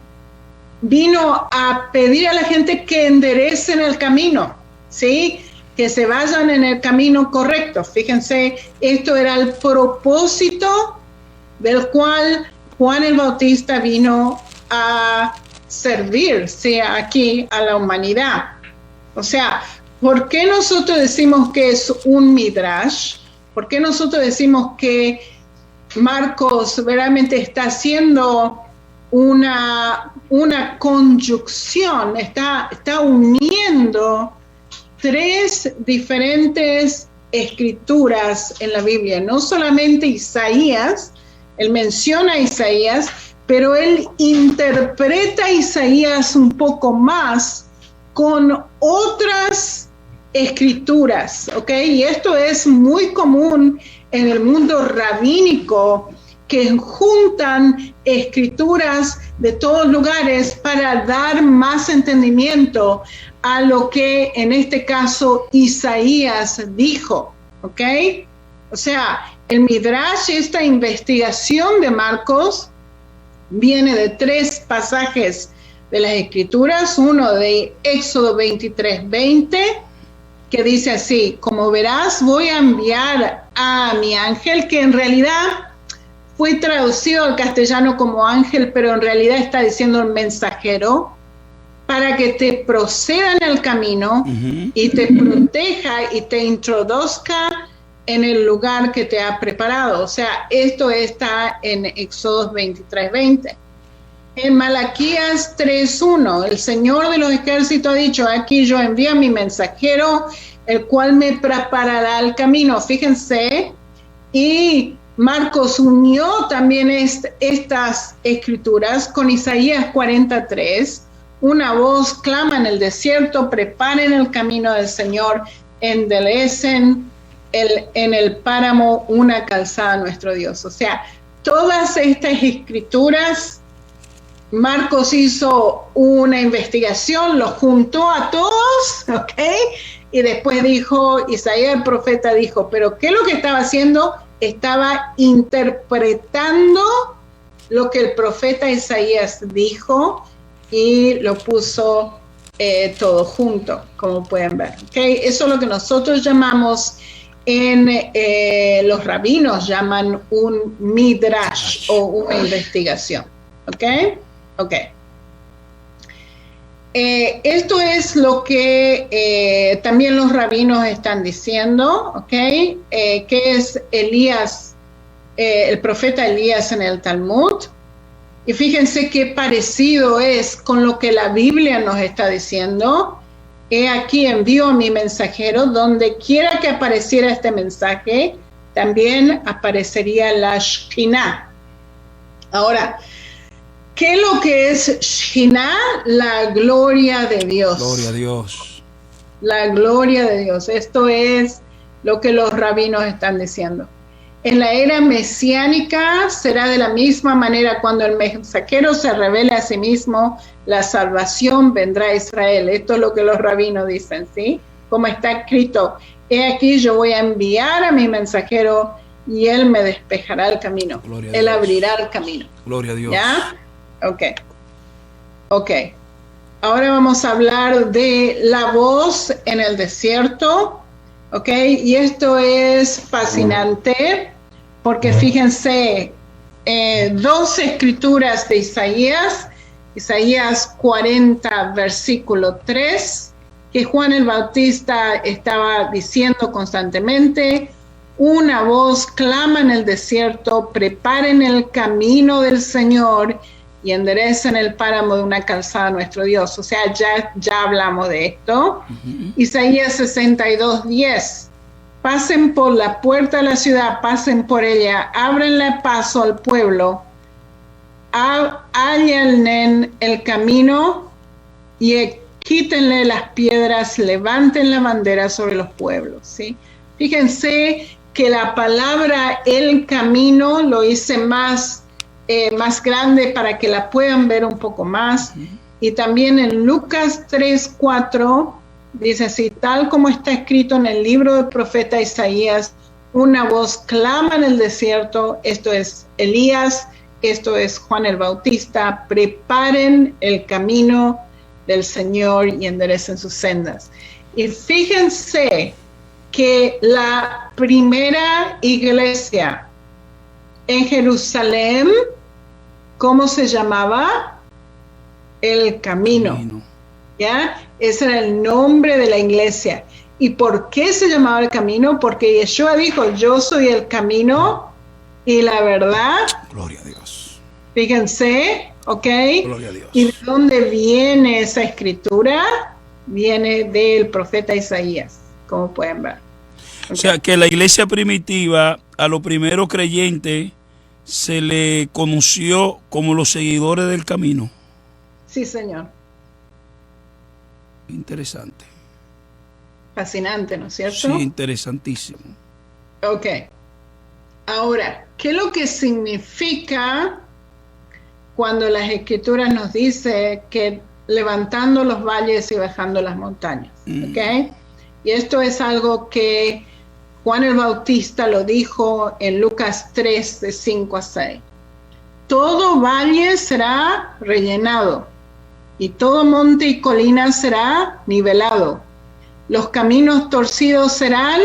Vino a pedir a la gente que enderecen el camino, ¿sí? Que se vayan en el camino correcto. Fíjense, esto era el propósito del cual Juan el Bautista vino a servir, ¿sí? Aquí a la humanidad. O sea, ¿por qué nosotros decimos que es un midrash? ¿Por qué nosotros decimos que Marcos verdaderamente está haciendo una conjunción, está uniendo tres diferentes escrituras en la Biblia? No solamente Isaías, él menciona a Isaías, pero él interpreta a Isaías un poco más con otras escrituras, ¿ok? Y esto es muy común en el mundo rabínico, que juntan escrituras de todos lugares para dar más entendimiento a lo que en este caso Isaías dijo, ¿ok? O sea, el Midrash, esta investigación de Marcos, viene de tres pasajes de las Escrituras, uno de Éxodo 23:20, que dice así, como verás, voy a enviar a mi ángel, que en realidad fue traducido al castellano como ángel, pero en realidad está diciendo el mensajero, para que te proceda en el camino y te proteja y te introduzca en el lugar que te ha preparado. O sea, esto está en Éxodo 23:20. En Malaquías 3:1, el Señor de los ejércitos ha dicho, aquí yo envío a mi mensajero, el cual me preparará el camino. Fíjense, y Marcos unió también estas escrituras con Isaías 43, una voz clama en el desierto, preparen el camino del Señor, enderecen en el páramo una calzada a nuestro Dios. O sea, todas estas escrituras Marcos hizo una investigación, los juntó a todos, ¿ok? Y después dijo, Isaías el profeta dijo, pero ¿qué es lo que estaba haciendo? Estaba interpretando lo que el profeta Isaías dijo y lo puso todo junto, como pueden ver. ¿Okay? Eso es lo que nosotros llamamos, los rabinos llaman un midrash o una investigación. ¿Ok? Ok. Esto es lo que también los rabinos están diciendo, ¿ok? Que es Elías, el profeta Elías en el Talmud. Y fíjense qué parecido es con lo que la Biblia nos está diciendo. He aquí envío a mi mensajero, donde quiera que apareciera este mensaje, también aparecería la Shekhinah. Ahora, ¿qué es lo que es Shekhinah? La gloria de Dios. Gloria a Dios. La gloria de Dios. Esto es lo que los rabinos están diciendo. En la era mesiánica será de la misma manera cuando el mensajero se revele a sí mismo, la salvación vendrá a Israel. Esto es lo que los rabinos dicen, ¿sí? Como está escrito, he aquí yo voy a enviar a mi mensajero y él me despejará el camino. Él abrirá el camino. Gloria a Dios. ¿Ya? Ok. Ok. Ahora vamos a hablar de la voz en el desierto. Ok. Y esto es fascinante porque fíjense, 12 escrituras de Isaías, Isaías 40, versículo 3, que Juan el Bautista estaba diciendo constantemente, una voz clama en el desierto, preparen el camino del Señor y enderecen el páramo de una calzada a nuestro Dios. O sea, ya hablamos de esto. Isaías 62, 10. Pasen por la puerta de la ciudad, pasen por ella, ábrenle paso al pueblo, allanen el camino y quítenle las piedras, levanten la bandera sobre los pueblos. ¿Sí? Fíjense que la palabra el camino lo hice más grande para que la puedan ver un poco más. Y también en Lucas 3:4 dice así, tal como está escrito en el libro del profeta Isaías, una voz clama en el desierto, esto es Elías, esto es Juan el Bautista, preparen el camino del Señor y enderecen sus sendas. Y fíjense que la primera iglesia en Jerusalén, ¿cómo se llamaba? El Camino. ¿Ya? Ese era el nombre de la iglesia. ¿Y por qué se llamaba el Camino? Porque Yeshua dijo, yo soy el camino y la verdad. Gloria a Dios. Fíjense, ¿ok? Gloria a Dios. ¿Y de dónde viene esa escritura? Viene del profeta Isaías, como pueden ver. Okay. O sea, que la iglesia primitiva, a los primeros creyentes, se le conoció como los seguidores del camino. Sí, señor. Interesante. Fascinante, ¿no es cierto? Sí, interesantísimo. Ok. Ahora, ¿qué es lo que significa cuando las escrituras nos dice que levantando los valles y bajando las montañas? ¿Ok? Y esto es algo que Juan el Bautista lo dijo en Lucas 3, de 5 a 6. Todo valle será rellenado y todo monte y colina será nivelado. Los caminos torcidos serán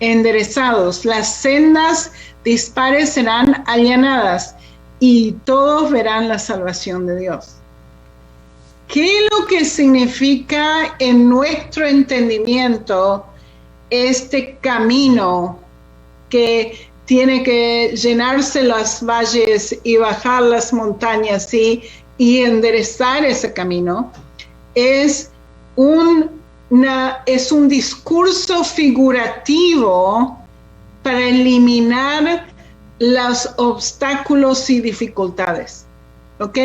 enderezados, las sendas dispares serán allanadas y todos verán la salvación de Dios. ¿Qué es lo que significa en nuestro entendimiento este camino que tiene que llenarse los valles y bajar las montañas, ¿sí? Y enderezar ese camino? Es un discurso figurativo para eliminar los obstáculos y dificultades, ¿ok?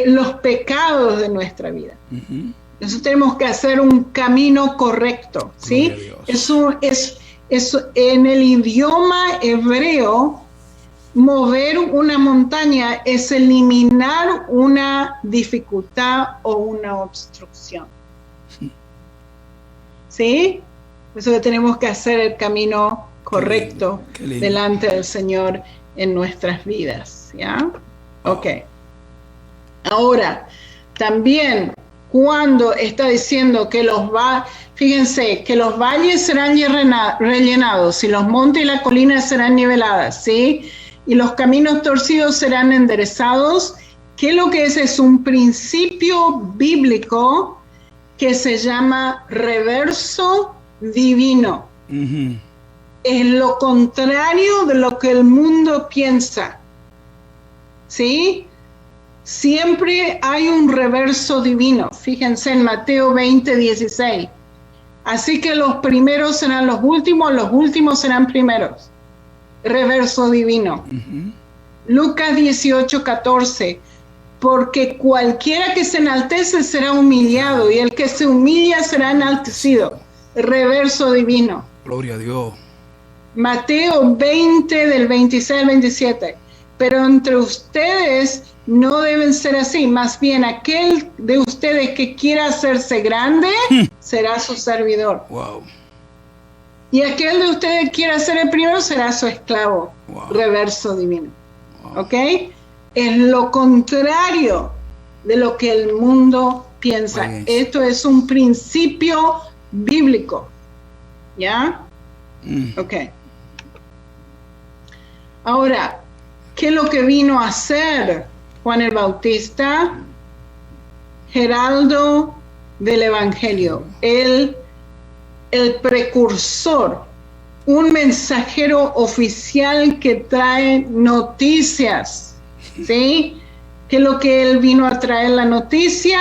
Los pecados de nuestra vida. Nosotros tenemos que hacer un camino correcto, ¿sí? En el idioma hebreo, mover una montaña, es eliminar una dificultad o una obstrucción. ¿Sí? Por eso que tenemos que hacer el camino correcto delante del Señor en nuestras vidas. ¿Ya? Ok. Ahora, también cuando está diciendo que fíjense, que los valles serán rellenados y los montes y las colinas serán niveladas, ¿sí? Y los caminos torcidos serán enderezados. ¿Qué es lo que es? Es un principio bíblico que se llama reverso divino. Uh-huh. Es lo contrario de lo que el mundo piensa, ¿sí? Siempre hay un reverso divino. Fíjense en Mateo 20:16. Así que los primeros serán los últimos serán primeros. Reverso divino. Uh-huh. Lucas 18:14. Porque cualquiera que se enaltece será humillado y el que se humilla será enaltecido. Reverso divino. Gloria a Dios. Mateo 20 del 26 al 27. Pero entre ustedes no deben ser así, más bien aquel de ustedes que quiera hacerse grande será su servidor. Wow. Y aquel de ustedes que quiera ser el primero será su esclavo. Wow. Reverso divino. Wow. ¿Ok? Es lo contrario de lo que el mundo piensa. Bueno. Esto es un principio bíblico. ¿Ya? Ok. Ahora, ¿qué es lo que vino a hacer Juan el Bautista? Heraldo del Evangelio, el precursor, un mensajero oficial que trae noticias, ¿sí? ¿Qué es lo que él vino a traer? La noticia: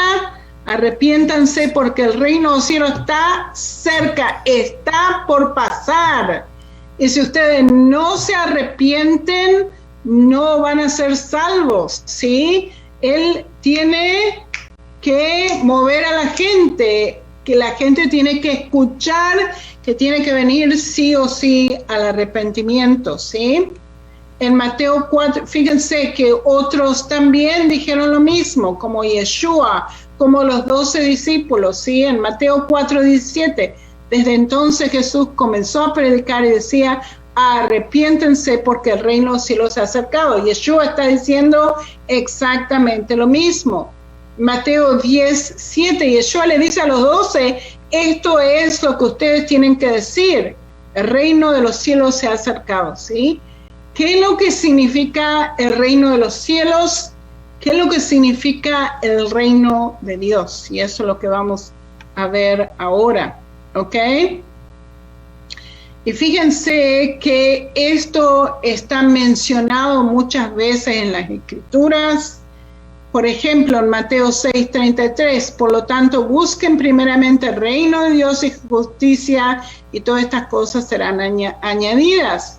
arrepiéntanse porque el reino de los cielos está cerca, está por pasar. Y si ustedes no se arrepienten, no van a ser salvos, ¿sí? Él tiene que mover a la gente, que la gente tiene que escuchar, que tiene que venir sí o sí al arrepentimiento, ¿sí? En Mateo 4, fíjense que otros también dijeron lo mismo, como Yeshua, como los 12 discípulos, ¿sí? En Mateo 4:17, desde entonces Jesús comenzó a predicar y decía: arrepiéntense porque el reino de los cielos se ha acercado. Yeshua está diciendo exactamente lo mismo. Mateo 10:7, Yeshua le dice a los 12: esto es lo que ustedes tienen que decir, el reino de los cielos se ha acercado, ¿sí? ¿Qué es lo que significa el reino de los cielos? ¿Qué es lo que significa el reino de Dios? Y eso es lo que vamos a ver ahora, ¿ok? Y fíjense que esto está mencionado muchas veces en las Escrituras. Por ejemplo, en Mateo 6:33, por lo tanto, busquen primeramente el reino de Dios y justicia, y todas estas cosas serán añadidas.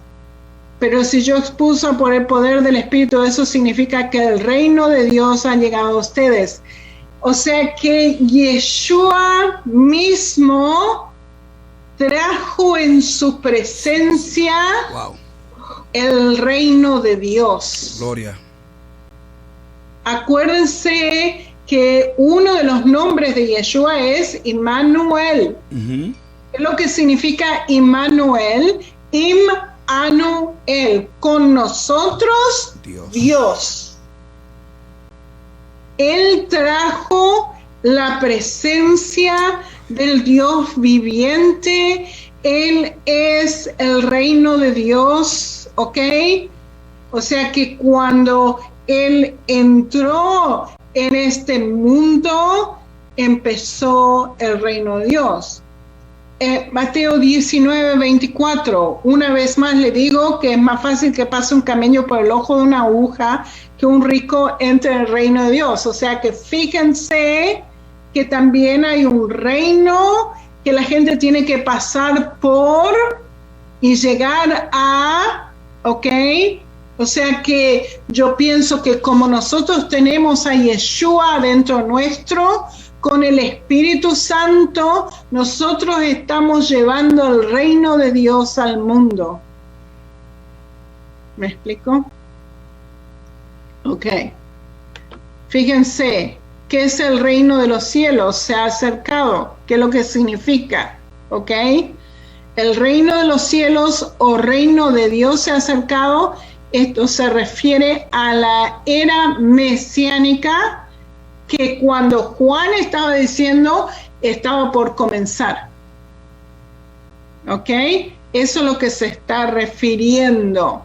Pero si yo expuso por el poder del Espíritu, eso significa que el reino de Dios ha llegado a ustedes. O sea que Yeshua mismo trajo en su presencia el reino de Dios. Gloria. Acuérdense que uno de los nombres de Yeshua es Immanuel. Uh-huh. ¿Qué es lo que significa Immanuel? Immanuel, con nosotros Dios. Él trajo la presencia del Dios viviente. Él es el reino de Dios, ¿ok? O sea que cuando Él entró en este mundo, empezó el reino de Dios. Mateo 19:24, una vez más le digo que es más fácil que pase un camello por el ojo de una aguja que un rico entre en el reino de Dios. O sea que fíjense que también hay un reino que la gente tiene que pasar por y llegar a, ¿ok? O sea que yo pienso que como nosotros tenemos a Yeshua dentro nuestro, con el Espíritu Santo, nosotros estamos llevando el reino de Dios al mundo. ¿Me explico? Ok. Fíjense, ¿qué es el reino de los cielos? Se ha acercado. ¿Qué es lo que significa? Ok. El reino de los cielos o reino de Dios se ha acercado. Esto se refiere a la era mesiánica que cuando Juan estaba diciendo estaba por comenzar. ¿Ok? Eso es lo que se está refiriendo.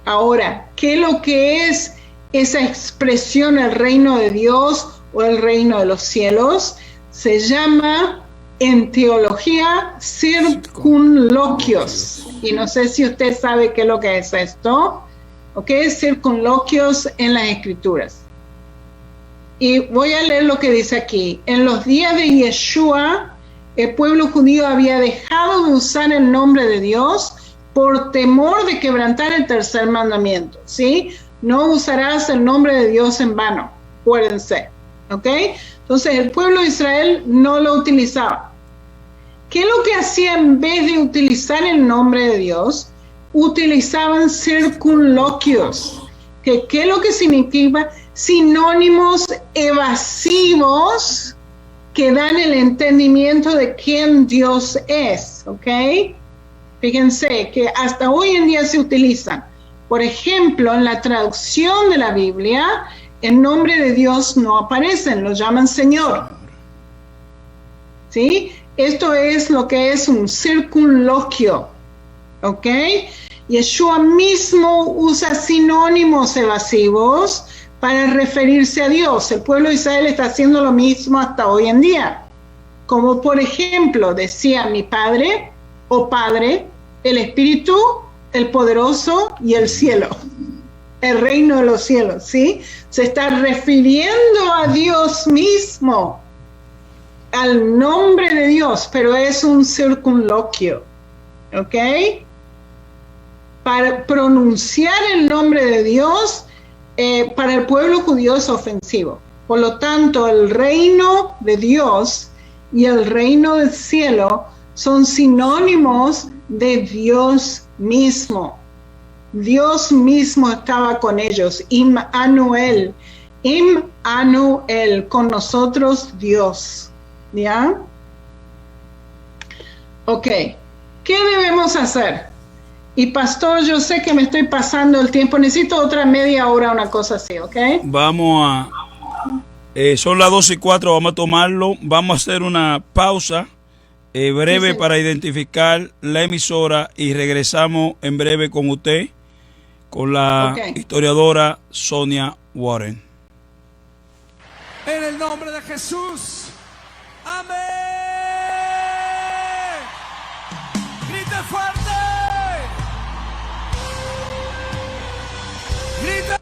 Ahora, ¿qué es lo que es esa expresión, el reino de Dios o el reino de los cielos? Se llama en teología circunloquios. Y no sé si usted sabe qué es lo que es esto. ¿Ok? Circunloquios en las escrituras. Y voy a leer lo que dice aquí. En los días de Yeshua, el pueblo judío había dejado de usar el nombre de Dios por temor de quebrantar el tercer mandamiento, ¿sí? No usarás el nombre de Dios en vano, acuérdense, ¿ok? Entonces el pueblo de Israel no lo utilizaba. ¿Qué es lo que hacía en vez de utilizar el nombre de Dios? Utilizaban circunloquios. ¿Qué es lo que significa? Sinónimos evasivos que dan el entendimiento de quién Dios es, ¿ok? Fíjense que hasta hoy en día se utilizan. Por ejemplo, en la traducción de la Biblia, el nombre de Dios no aparece, lo llaman Señor. ¿Sí? Esto es lo que es un circunloquio, ¿ok? Yeshua mismo usa sinónimos evasivos para referirse a Dios. El pueblo de Israel está haciendo lo mismo hasta hoy en día. Como por ejemplo, decía mi Padre o Padre, el Espíritu, el Poderoso y el cielo. El reino de los cielos, ¿sí? Se está refiriendo a Dios mismo, al nombre de Dios, pero es un circunloquio, ¿ok? Para pronunciar el nombre de Dios, para el pueblo judío es ofensivo. Por lo tanto, el reino de Dios y el reino del cielo son sinónimos de Dios mismo. Dios mismo estaba con ellos. Immanuel, con nosotros Dios. ¿Ya? Ok. ¿Qué debemos hacer? Y pastor, yo sé que me estoy pasando el tiempo. Necesito otra media hora, una cosa así, ¿ok? Vamos a... son las 12:04, vamos a tomarlo. Vamos a hacer una pausa breve, sí, para identificar la emisora y regresamos en breve con usted, con la historiadora Sonia Warren. En el nombre de Jesús. Amén. Grite fuerte. Grite.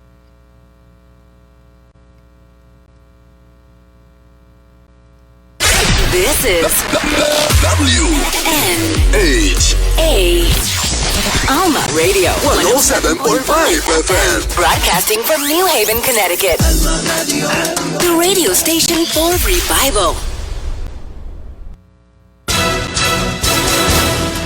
This is WNHH Alma Radio 107.5 FM. broadcasting from New Haven, Connecticut. The radio station for revival.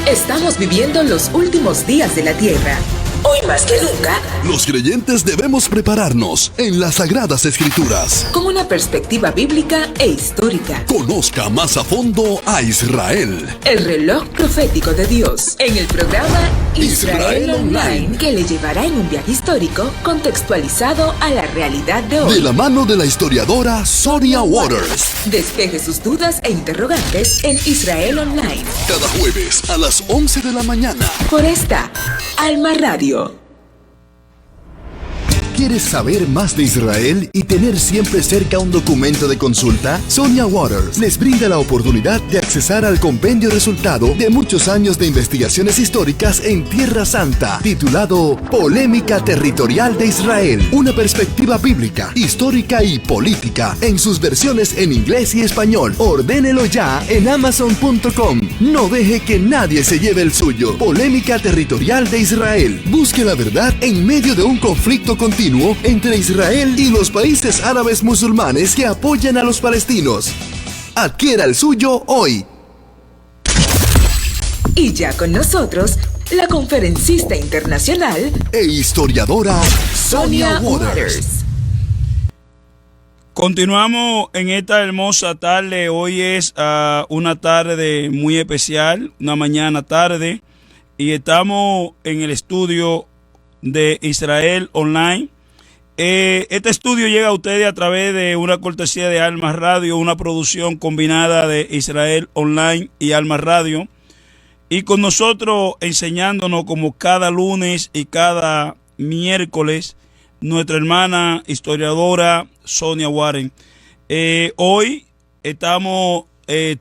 Estamos viviendo los últimos días de la tierra. Hoy más que nunca, Los creyentes debemos prepararnos en las Sagradas Escrituras. con una perspectiva bíblica e histórica. Conozca más a fondo a Israel. El reloj profético de Dios en el programa Israel Israel Online, que le llevará en un viaje histórico contextualizado a la realidad de De hoy. la mano de la historiadora Sonia Waters. Despeje sus dudas e interrogantes en Israel Online Cada jueves a las 11 de la mañana. por esta Alma Radio. ¿Quieres saber más de Israel y tener siempre cerca un documento de consulta? Sonia Waters les brinda la oportunidad de accesar al compendio resultado de muchos años de investigaciones históricas en Tierra Santa, titulado Polémica Territorial de Israel, una perspectiva bíblica, histórica y política, en sus versiones en inglés y español. Ordénelo ya en Amazon.com. No deje que nadie se lleve el suyo. Polémica Territorial de Israel. Busque la verdad en medio de un conflicto continuo entre Israel y los países árabes musulmanes que apoyan a los palestinos. Adquiera el suyo hoy. Y ya con nosotros, la conferencista internacional e historiadora Sonia Waters. Continuamos en esta hermosa tarde. Hoy es una tarde muy especial, una mañana tarde, y estamos en el estudio de Israel Online. Este estudio llega a ustedes a través de una cortesía de Alma Radio, una producción combinada de Israel Online y Alma Radio, y con nosotros enseñándonos como cada lunes y cada miércoles nuestra hermana historiadora Sonia Warren. Hoy estamos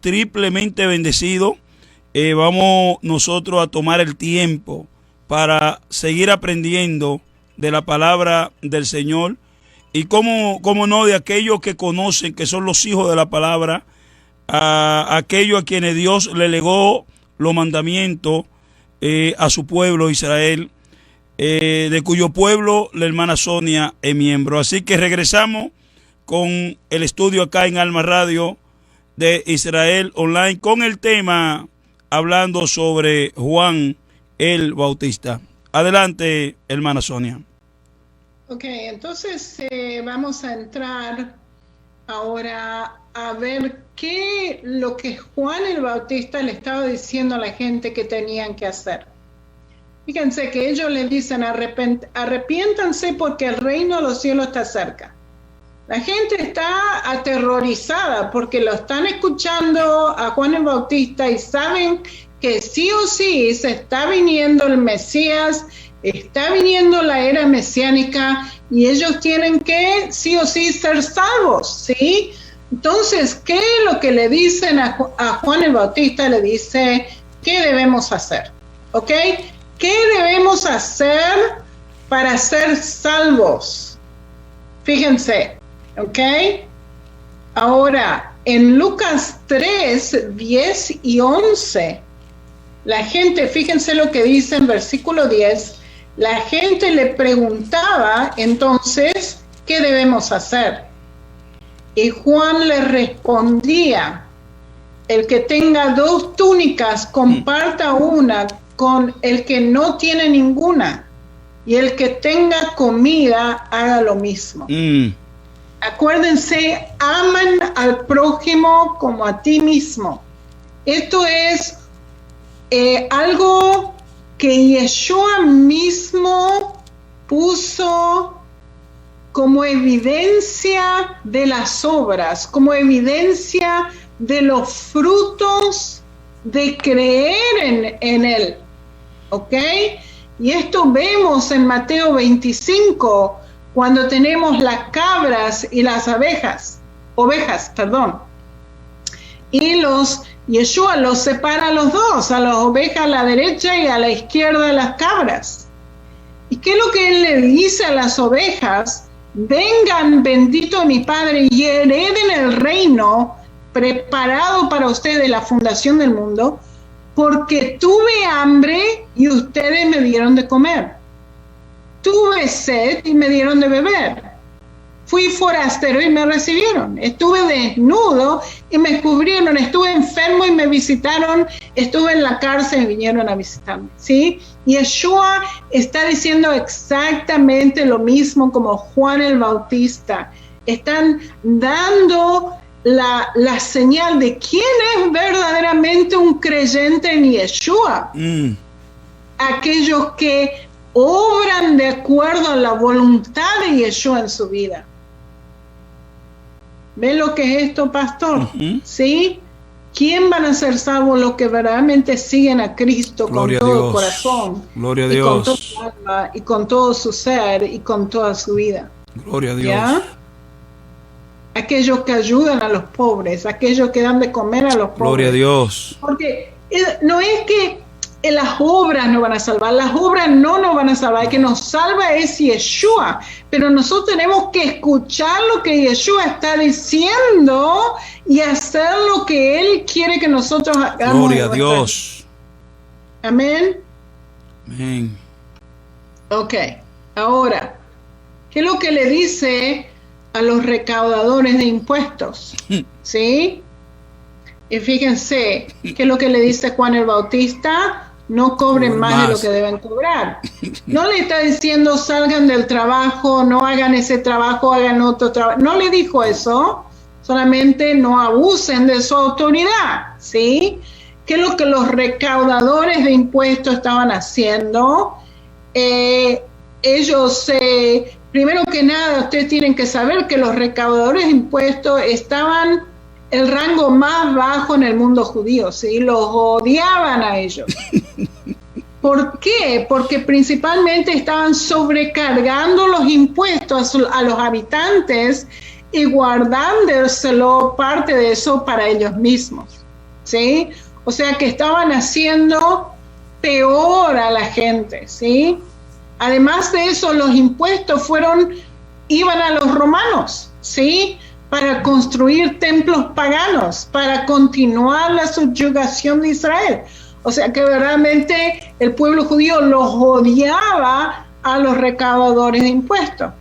triplemente bendecidos. Vamos nosotros a tomar el tiempo para seguir aprendiendo de la palabra del Señor, y como no, de aquellos que conocen, que son los hijos de la palabra, a aquellos a quienes Dios le legó los mandamientos a su pueblo Israel, de cuyo pueblo la hermana Sonia es miembro. Así que regresamos con el estudio acá en Alma Radio de Israel Online, con el tema hablando sobre Juan el Bautista. Adelante, hermana Sonia. Ok, entonces vamos a entrar ahora a ver qué lo que Juan el Bautista le estaba diciendo a la gente que tenían que hacer. Fíjense que ellos le dicen: arrepiéntanse porque el reino de los cielos está cerca. La gente está aterrorizada porque lo están escuchando a Juan el Bautista y saben que sí o sí se está viniendo el Mesías, está viniendo la era mesiánica, y ellos tienen que sí o sí ser salvos, ¿sí? Entonces, ¿qué es lo que le dicen a Juan el Bautista? Le dice, ¿qué debemos hacer? ¿Ok? ¿Qué debemos hacer para ser salvos? Fíjense, ¿ok? Ahora, en Lucas 3, 10 y 11, la gente, fíjense lo que dice en versículo 10, la gente le preguntaba entonces, ¿qué debemos hacer? Y Juan le respondía, el que tenga 2 túnicas, comparta una con el que no tiene ninguna, y el que tenga comida, haga lo mismo. Acuérdense, aman al prójimo como a ti mismo. Esto es algo que Yeshua mismo puso como evidencia de las obras, como evidencia de los frutos de creer en Él. ¿Ok? Y esto vemos en Mateo 25, cuando tenemos las cabras y las ovejas, y Yeshua los separa a los dos, a las ovejas a la derecha y a la izquierda de las cabras. ¿Y qué es lo que Él le dice a las ovejas? Vengan, bendito mi Padre, y hereden el reino preparado para ustedes, la fundación del mundo, porque tuve hambre y ustedes me dieron de comer. Tuve sed y me dieron de beber. Fui forastero y me recibieron. Estuve desnudo y me cubrieron. Estuve enfermo y me visitaron. Estuve en la cárcel y vinieron a visitarme. ¿Sí? Y Yeshua está diciendo exactamente lo mismo como Juan el Bautista. Están dando la señal de quién es verdaderamente un creyente en Yeshua. Aquellos que obran de acuerdo a la voluntad de Yeshua en su vida. ¿Ven lo que es esto, pastor? ¿Sí? ¿Quién van a ser salvos? Los que verdaderamente siguen a Cristo con todo el corazón, Gloria a y Dios, con todo su alma, y con todo su ser, y con toda su vida. Gloria a Dios. ¿Ya? Aquellos que ayudan a los pobres, aquellos que dan de comer a los pobres. Gloria a Dios. Porque no es que las obras nos van a salvar, las obras no nos van a salvar, el que nos salva es Yeshua, pero nosotros tenemos que escuchar lo que Yeshua está diciendo y hacer lo que Él quiere que nosotros hagamos. Gloria a Dios. Amén. Amén. Ok, ahora, ¿qué es lo que le dice a los recaudadores de impuestos? ¿Sí? Y fíjense, ¿qué es lo que le dice Juan el Bautista? no cobren más de lo que deben cobrar. No le está diciendo salgan del trabajo, no hagan ese trabajo, hagan otro trabajo. No le dijo eso, solamente no abusen de su autoridad, ¿sí? ¿Qué es lo que los recaudadores de impuestos estaban haciendo? Ellos, primero que nada, ustedes tienen que saber que los recaudadores de impuestos estaban el rango más bajo en el mundo judío, ¿sí? Los odiaban a ellos. ¿Por qué? Porque principalmente estaban sobrecargando los impuestos a los habitantes y guardándoselo parte de eso para ellos mismos, ¿sí? O sea que estaban haciendo peor a la gente, ¿sí? Además de eso, los impuestos iban a los romanos, ¿sí? Para construir templos paganos, para continuar la subyugación de Israel. O sea que verdaderamente el pueblo judío los odiaba a los recaudadores de impuestos.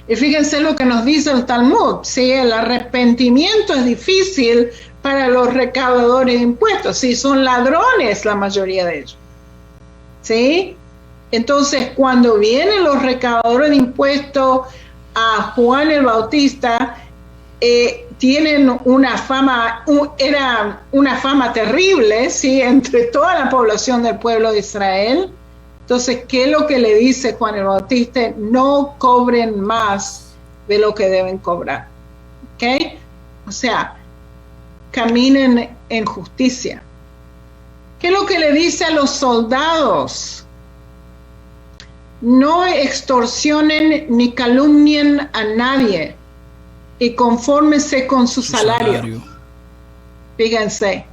Y fíjense lo que nos dice el Talmud, ¿sí? El arrepentimiento es difícil para los recaudadores de impuestos, ¿sí? Son ladrones la mayoría de ellos, ¿sí? Entonces, cuando vienen los recaudadores de impuestos a Juan el Bautista, tienen una fama, era una fama terrible, ¿sí? Entre toda la población del pueblo de Israel. Entonces, ¿qué es lo que le dice Juan el Bautista? No cobren más de lo que deben cobrar, ¿ok? O sea, caminen en justicia. ¿Qué es lo que le dice a los soldados? No extorsionen ni calumnien a nadie y confórmense con su salario. Fíjense,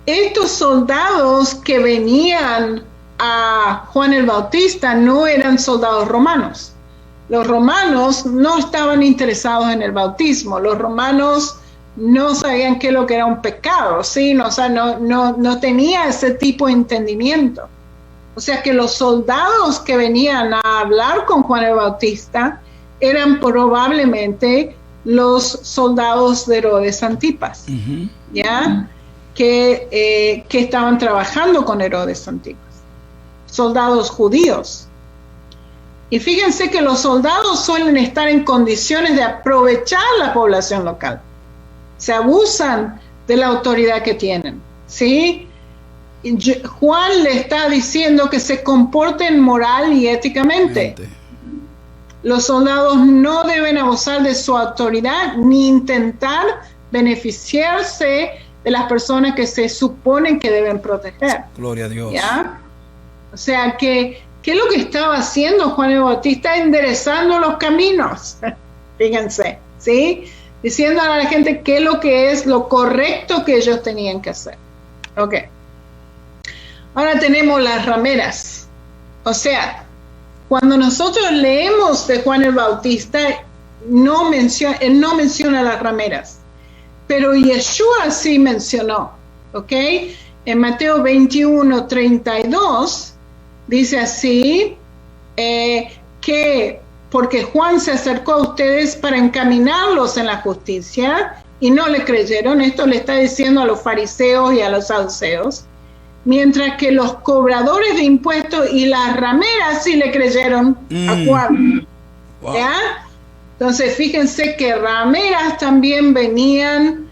estos soldados que venían a Juan el Bautista no eran soldados romanos. Los romanos no estaban interesados en el bautismo. Los romanos no sabían qué es lo que era un pecado, ¿sí? O sea, no tenía ese tipo de entendimiento. O sea que los soldados que venían a hablar con Juan el Bautista eran probablemente los soldados de Herodes Antipas, ¿ya? Que estaban trabajando con Herodes Antipas, soldados judíos. Y fíjense que los soldados suelen estar en condiciones de aprovechar la población local. Se abusan de la autoridad que tienen, ¿sí? Juan le está diciendo que se comporten moral y éticamente. Los soldados no deben abusar de su autoridad ni intentar beneficiarse de las personas que se suponen que deben proteger. Gloria a Dios. ¿Ya? O sea que, ¿qué es lo que estaba haciendo Juan el Bautista? Enderezando los caminos. Fíjense, ¿sí? Diciendo a la gente qué es lo que es lo correcto que ellos tenían que hacer. Ok. Ahora tenemos las rameras. O sea, cuando nosotros leemos de Juan el Bautista, él no menciona las rameras, pero Yeshua sí mencionó, ¿ok? En Mateo 21:32 dice así, que porque Juan se acercó a ustedes para encaminarlos en la justicia y no le creyeron. Esto le está diciendo a los fariseos y a los saduceos. Mientras que los cobradores de impuestos y las rameras sí le creyeron a Juan. Wow. ¿Ya? Entonces, fíjense que rameras también venían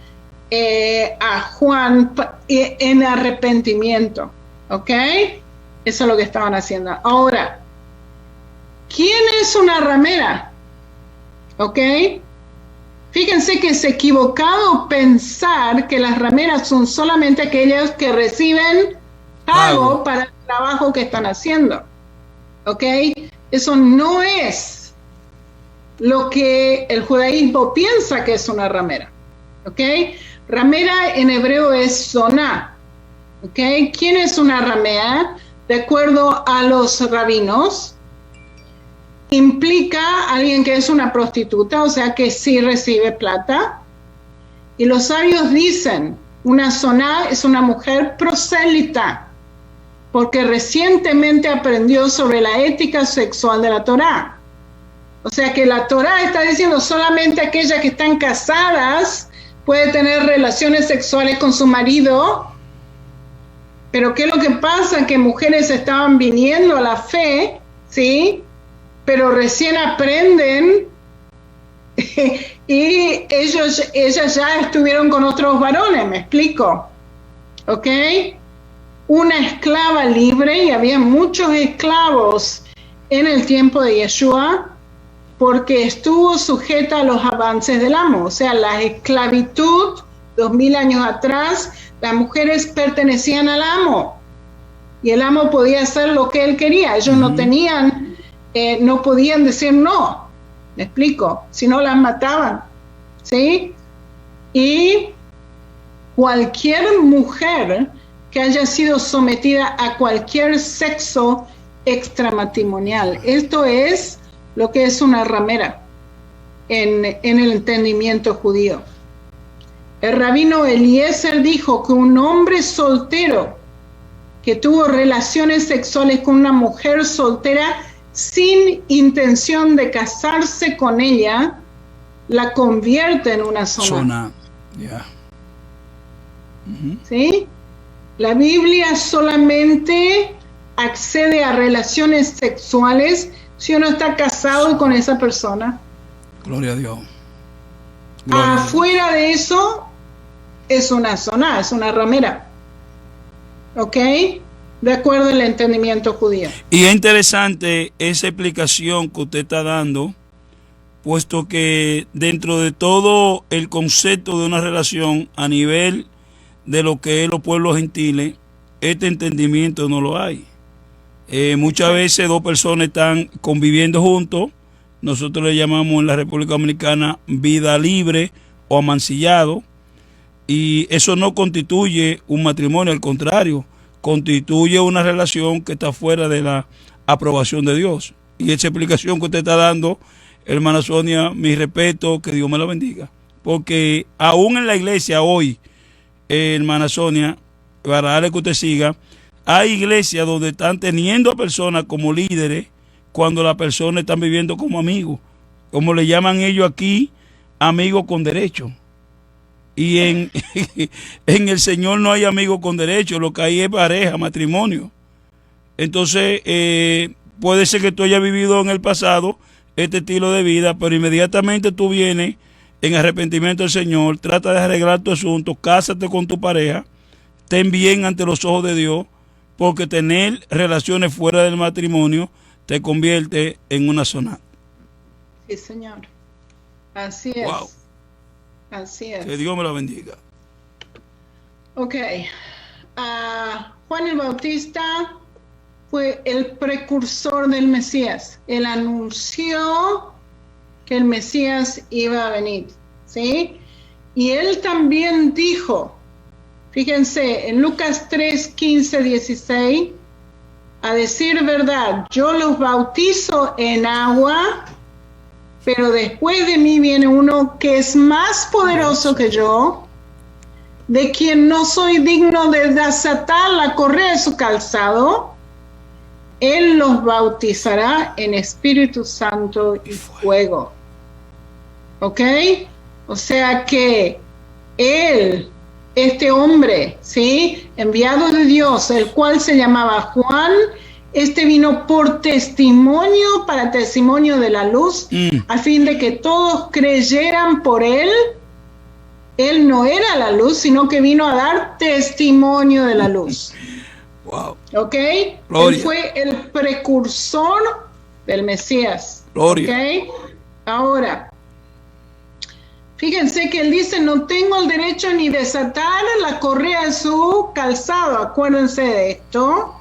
a Juan en arrepentimiento. ¿Ok? Eso es lo que estaban haciendo. Ahora, ¿quién es una ramera? ¿Ok? Fíjense que es equivocado pensar que las rameras son solamente aquellas que reciben pago para el trabajo que están haciendo. ¿Ok? Eso no es lo que el judaísmo piensa que es una ramera. ¿Ok? Ramera en hebreo es zoná. ¿Ok? ¿Quién es una ramera? De acuerdo a los rabinos, implica a alguien que es una prostituta, o sea que sí recibe plata. Y los sabios dicen, una zoná es una mujer prosélita, porque recientemente aprendió sobre la ética sexual de la Torá. O sea que la Torá está diciendo solamente aquellas que están casadas puede tener relaciones sexuales con su marido Pero ¿qué es lo que pasa? Que mujeres estaban viniendo a la fe, ¿sí? Pero recién aprenden y ellas ya estuvieron con otros varones, ¿me explico? ¿Ok? Una esclava libre, y había muchos esclavos en el tiempo de Yeshua, porque estuvo sujeta a los avances del amo. O sea, la esclavitud, 2000 años atrás, las mujeres pertenecían al amo, y el amo podía hacer lo que él quería. Ellos no tenían, no podían decir no, ¿me explico? Si no, las mataban, ¿sí? Y cualquier mujer que haya sido sometida a cualquier sexo extramatrimonial, esto es lo que es una ramera en el entendimiento judío. El rabino Eliezer dijo que un hombre soltero que tuvo relaciones sexuales con una mujer soltera sin intención de casarse con ella, la convierte en una zona. Yeah. ¿Sí? La Biblia solamente accede a relaciones sexuales si uno está casado con esa persona. Gloria a Dios. Afuera de eso es una zona, es una ramera. ¿Ok? De acuerdo al entendimiento judío. Y es interesante esa explicación que usted está dando, puesto que dentro de todo el concepto de una relación a nivel de lo que es los pueblos gentiles, este entendimiento no lo hay. Muchas veces dos personas están conviviendo juntos, nosotros le llamamos en la República Dominicana vida libre o amancillado, y eso no constituye un matrimonio, al contrario, constituye una relación que está fuera de la aprobación de Dios. Y esa explicación que usted está dando, hermana Sonia, mi respeto, que Dios me la bendiga, porque aún en la iglesia hoy, hermana Sonia, para darle que usted siga, hay iglesias donde están teniendo a personas como líderes cuando las personas están viviendo como amigos, como le llaman ellos aquí, amigos con derecho. Y en el Señor no hay amigos con derecho, lo que hay es pareja, matrimonio. Entonces, puede ser que tú hayas vivido en el pasado este estilo de vida, pero inmediatamente tú vienes en arrepentimiento del Señor, trata de arreglar tu asunto, cásate con tu pareja, ten bien ante los ojos de Dios, porque tener relaciones fuera del matrimonio te convierte en una zona. Sí, Señor. Así es. Wow. Así es. Que Dios me la bendiga. Ok. Juan el Bautista fue el precursor del Mesías. Él anunció que el Mesías iba a venir, ¿sí? Y él también dijo, fíjense, en Lucas 3, 15, 16, a decir verdad, yo los bautizo en agua, pero después de mí viene uno que es más poderoso que yo, de quien no soy digno de desatar la correa de su calzado. Él los bautizará en Espíritu Santo y fuego. ¿Ok? O sea que él, este hombre, ¿sí?, enviado de Dios, el cual se llamaba Juan, este vino por testimonio, para testimonio de la luz, a fin de que todos creyeran por él. Él no era la luz, sino que vino a dar testimonio de la luz. Wow. ¿Ok? Gloria. Él fue el precursor del Mesías. Gloria. ¿Ok? Ahora, fíjense que él dice, no tengo el derecho ni desatar la correa de su calzado. Acuérdense de esto.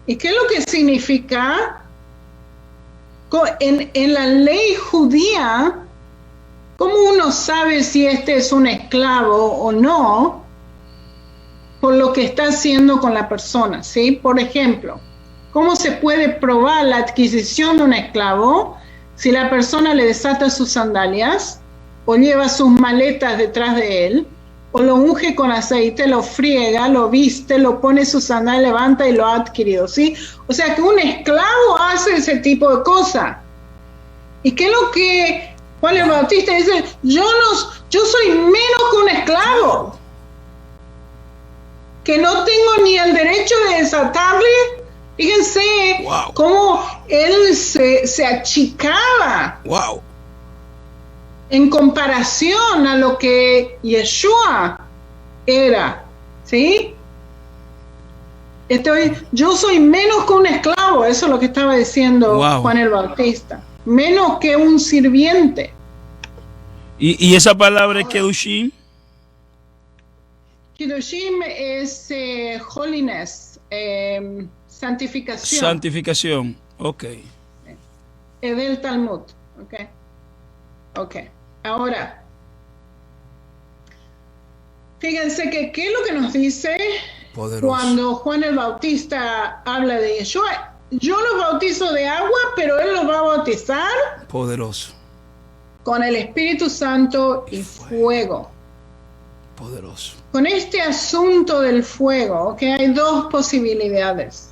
¿Y qué es lo que significa? En la ley judía, ¿cómo uno sabe si este es un esclavo o no? Por lo que está haciendo con la persona, ¿sí? Por ejemplo, ¿cómo se puede probar la adquisición de un esclavo si la persona le desata sus sandalias o lleva sus maletas detrás de él, o lo unge con aceite, lo friega, lo viste, lo pone sus sandalias, levanta y lo ha adquirido, ¿sí? O sea que un esclavo hace ese tipo de cosas. ¿Y qué es lo que Juan el Bautista dice? Yo soy menos que un esclavo. que no tengo ni el derecho de desatarle. Fíjense Wow. cómo él se achicaba Wow. en comparación a lo que Yeshua era, ¿sí? Yo soy menos que un esclavo, eso es lo que estaba diciendo Wow. Juan el Bautista, menos que un sirviente. Y esa palabra es Kedushim. Kiddushim es holiness, santificación. Santificación. Ok. Es del Talmud, ok. Ahora, fíjense que qué es lo que nos dice Poderoso. cuando Juan el Bautista habla de Yeshua. Yo los bautizo de agua, pero él los va a bautizar Poderoso. con el Espíritu Santo y fuego. Poderoso. Con este asunto del fuego, hay dos posibilidades.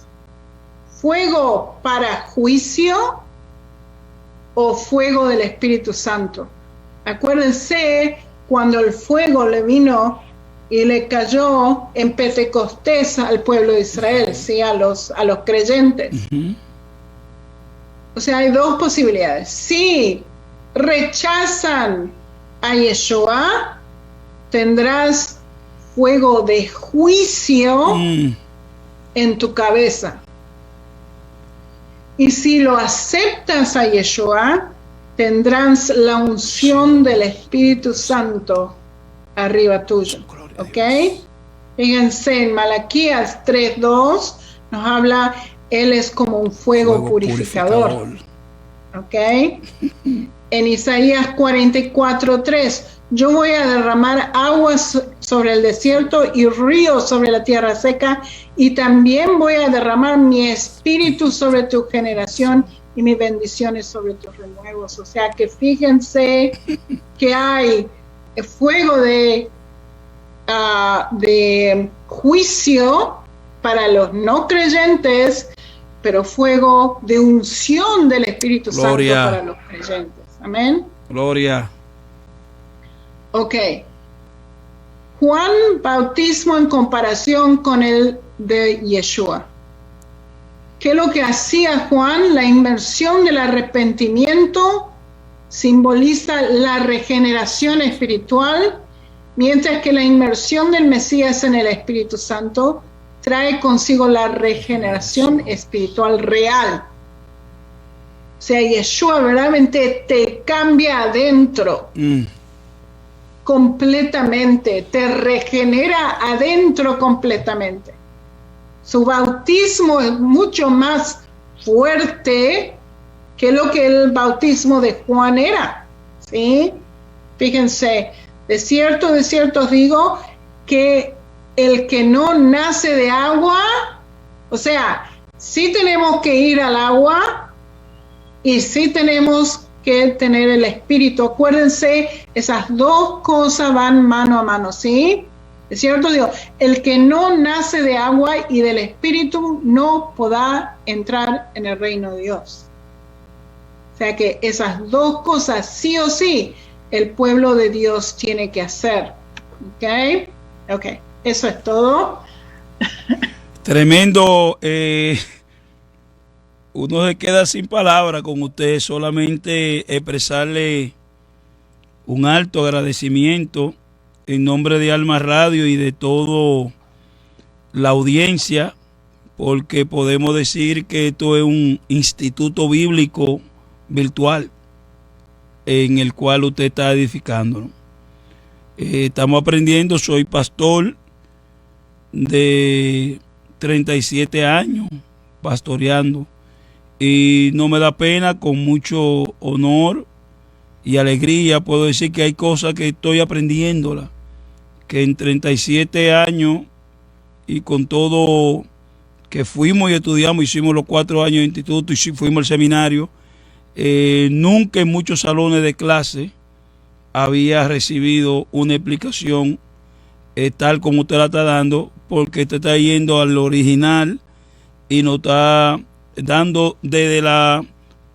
Fuego para juicio o fuego del Espíritu Santo. Acuérdense cuando el fuego le vino y le cayó en Pentecostés al pueblo de Israel, ¿sí? a los creyentes. Uh-huh. O sea, hay dos posibilidades. Si rechazan a Yeshua, tendrás fuego de juicio en tu cabeza. Y si lo aceptas a Yeshua, tendrás la unción del Espíritu Santo arriba tuyo. ¿Ok? Fíjense, en Malaquías 3:2 nos habla, Él es como un fuego purificador. ¿Ok? En Isaías 44:3, yo voy a derramar aguas sobre el desierto y ríos sobre la tierra seca, y también voy a derramar mi espíritu sobre tu generación y mis bendiciones sobre tus renuevos. O sea que fíjense que hay fuego de juicio para los no creyentes, pero fuego de unción del Espíritu Gloria. Santo para los creyentes. Amén. Gloria. Ok. Juan, bautismo en comparación con el de Yeshua. ¿Qué es lo que hacía Juan? La inmersión del arrepentimiento simboliza la regeneración espiritual, mientras que la inmersión del Mesías en el Espíritu Santo trae consigo la regeneración espiritual real. O sea, Yeshua verdaderamente te cambia adentro. Completamente, te regenera adentro completamente. Su bautismo es mucho más fuerte que lo que el bautismo de Juan era, ¿sí? Fíjense, de cierto os digo que el que no nace de agua, o sea, sí tenemos que ir al agua y sí tenemos que tener el Espíritu. Acuérdense, esas dos cosas van mano a mano, ¿sí? De cierto digo, el que no nace de agua y del Espíritu no podrá entrar en el reino de Dios. O sea que esas dos cosas sí o sí el pueblo de Dios tiene que hacer. ¿Ok? Eso es todo. Tremendo. Uno se queda sin palabras con usted, solamente expresarle un alto agradecimiento en nombre de Alma Radio y de toda la audiencia, porque podemos decir que esto es un instituto bíblico virtual en el cual usted está edificando, ¿no? Estamos aprendiendo. Soy pastor de 37 años pastoreando, y no me da pena, con mucho honor y alegría puedo decir que hay cosas que estoy aprendiéndolas, que en 37 años y con todo que fuimos y estudiamos, hicimos los 4 años de instituto y fuimos al seminario, nunca en muchos salones de clase había recibido una explicación tal como usted la está dando, porque usted está yendo al original y nos está dando desde la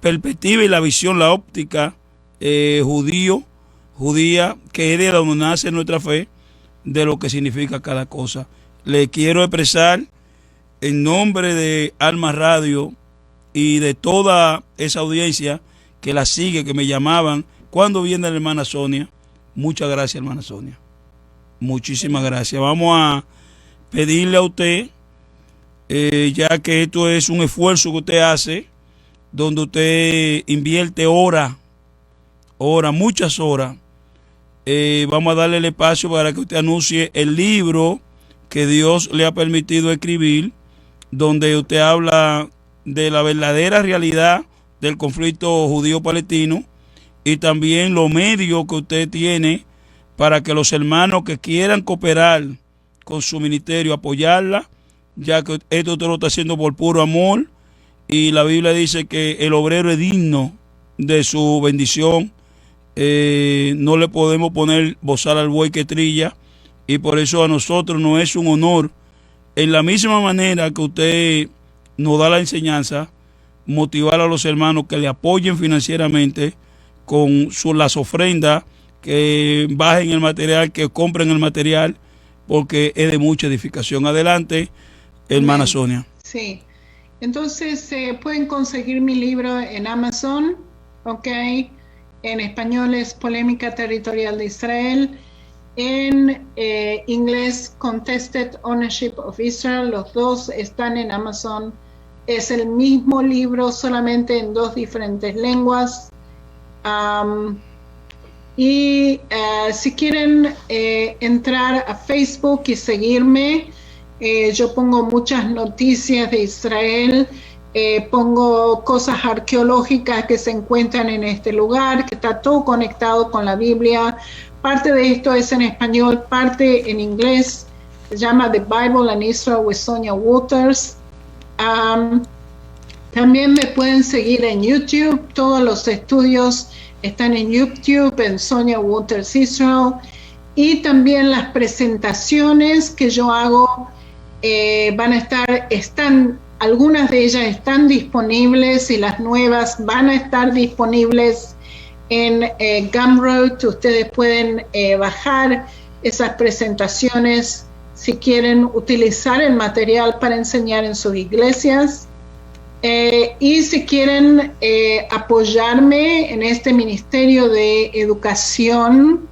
perspectiva y la visión, la óptica judía, que es de donde nace nuestra fe, de lo que significa cada cosa. le quiero expresar en nombre de Alma Radio y de toda esa audiencia que la sigue, que me llamaban, ¿cuándo viene la hermana Sonia? Muchas gracias, hermana Sonia. Muchísimas gracias. Vamos a pedirle a usted, ya que esto es un esfuerzo que usted hace, donde usted invierte horas, muchas horas. Vamos a darle el espacio para que usted anuncie el libro que Dios le ha permitido escribir, donde usted habla de la verdadera realidad del conflicto judío-palestino y también los medios que usted tiene para que los hermanos que quieran cooperar con su ministerio, apoyarla, ya que esto usted lo está haciendo por puro amor, y la Biblia dice que el obrero es digno de su bendición. No le podemos poner bozal al buey que trilla, y por eso a nosotros nos es un honor, en la misma manera que usted nos da la enseñanza, motivar a los hermanos que le apoyen financieramente con las ofrendas, que bajen el material, que compren el material, porque es de mucha edificación. Adelante, hermana Sonia. Sí, entonces pueden conseguir mi libro en Amazon, ok. En español es Polémica Territorial de Israel. En inglés, Contested Ownership of Israel. Los dos están en Amazon. Es el mismo libro, solamente en 2 diferentes lenguas. Si quieren entrar a Facebook y seguirme, yo pongo muchas noticias de Israel. Pongo cosas arqueológicas que se encuentran en este lugar, que está todo conectado con la Biblia. Parte de esto es en español, parte en inglés. Se llama The Bible and Israel with Sonia Waters. También me pueden seguir en YouTube. Todos los estudios están en YouTube, en Sonia Waters Israel. Y también las presentaciones que yo hago algunas de ellas están disponibles y las nuevas van a estar disponibles en Gumroad. Ustedes pueden bajar esas presentaciones si quieren utilizar el material para enseñar en sus iglesias. Y si quieren apoyarme en este ministerio de educación,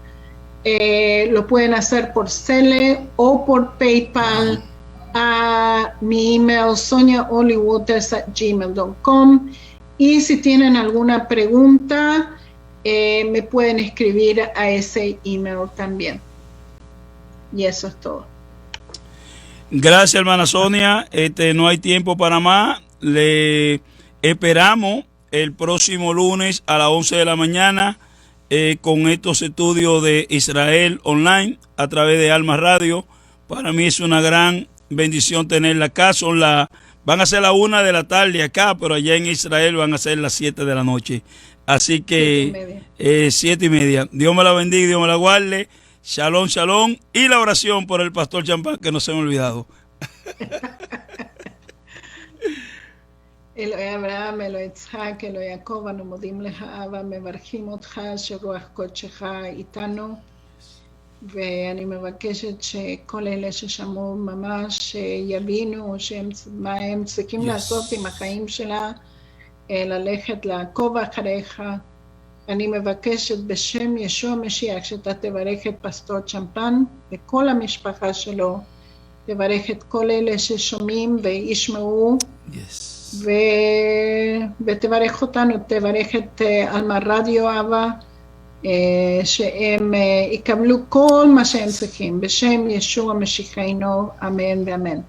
lo pueden hacer por Zelle o por PayPal a mi email soniaolywaters@gmail.com. Y si tienen alguna pregunta, me pueden escribir a ese email también. Y eso es todo. Gracias, hermana Sonia. No hay tiempo para más. Le esperamos el próximo lunes a las 11 de la mañana con estos estudios de Israel online a través de Alma Radio. Para mí es una gran bendición tenerla acá. Van a ser las 1 de la tarde acá, pero allá en Israel van a ser las 7 de la noche. Así que 7:30. Dios me la bendiga, Dios me la guarde. Shalom, shalom. Y la oración por el pastor Champán, que no se me ha olvidado. אלוהי אברהם, אלוהי יצחק, אלוהי יעקב, אנו מודים לך, אבא, מברכים אותך, שרוח קודשך איתנו, ואני מבקשת שכל אלה ששמעו ממש יבינו מה הם צריכים לעשות עם החיים שלה, ללכת לעקוב אחריך. אני מבקשת בשם ישוע משיח שאתה תברך את פסטור צ'מפן וכל המשפחה שלו, תברך את כל אלה ששומעים וישמעו, ותברך אותנו, תברך את אלמה רדיו אבא, שהם יקבלו כל מה שהם צריכים, בשם ישוע משיחנו, אמן ואמן.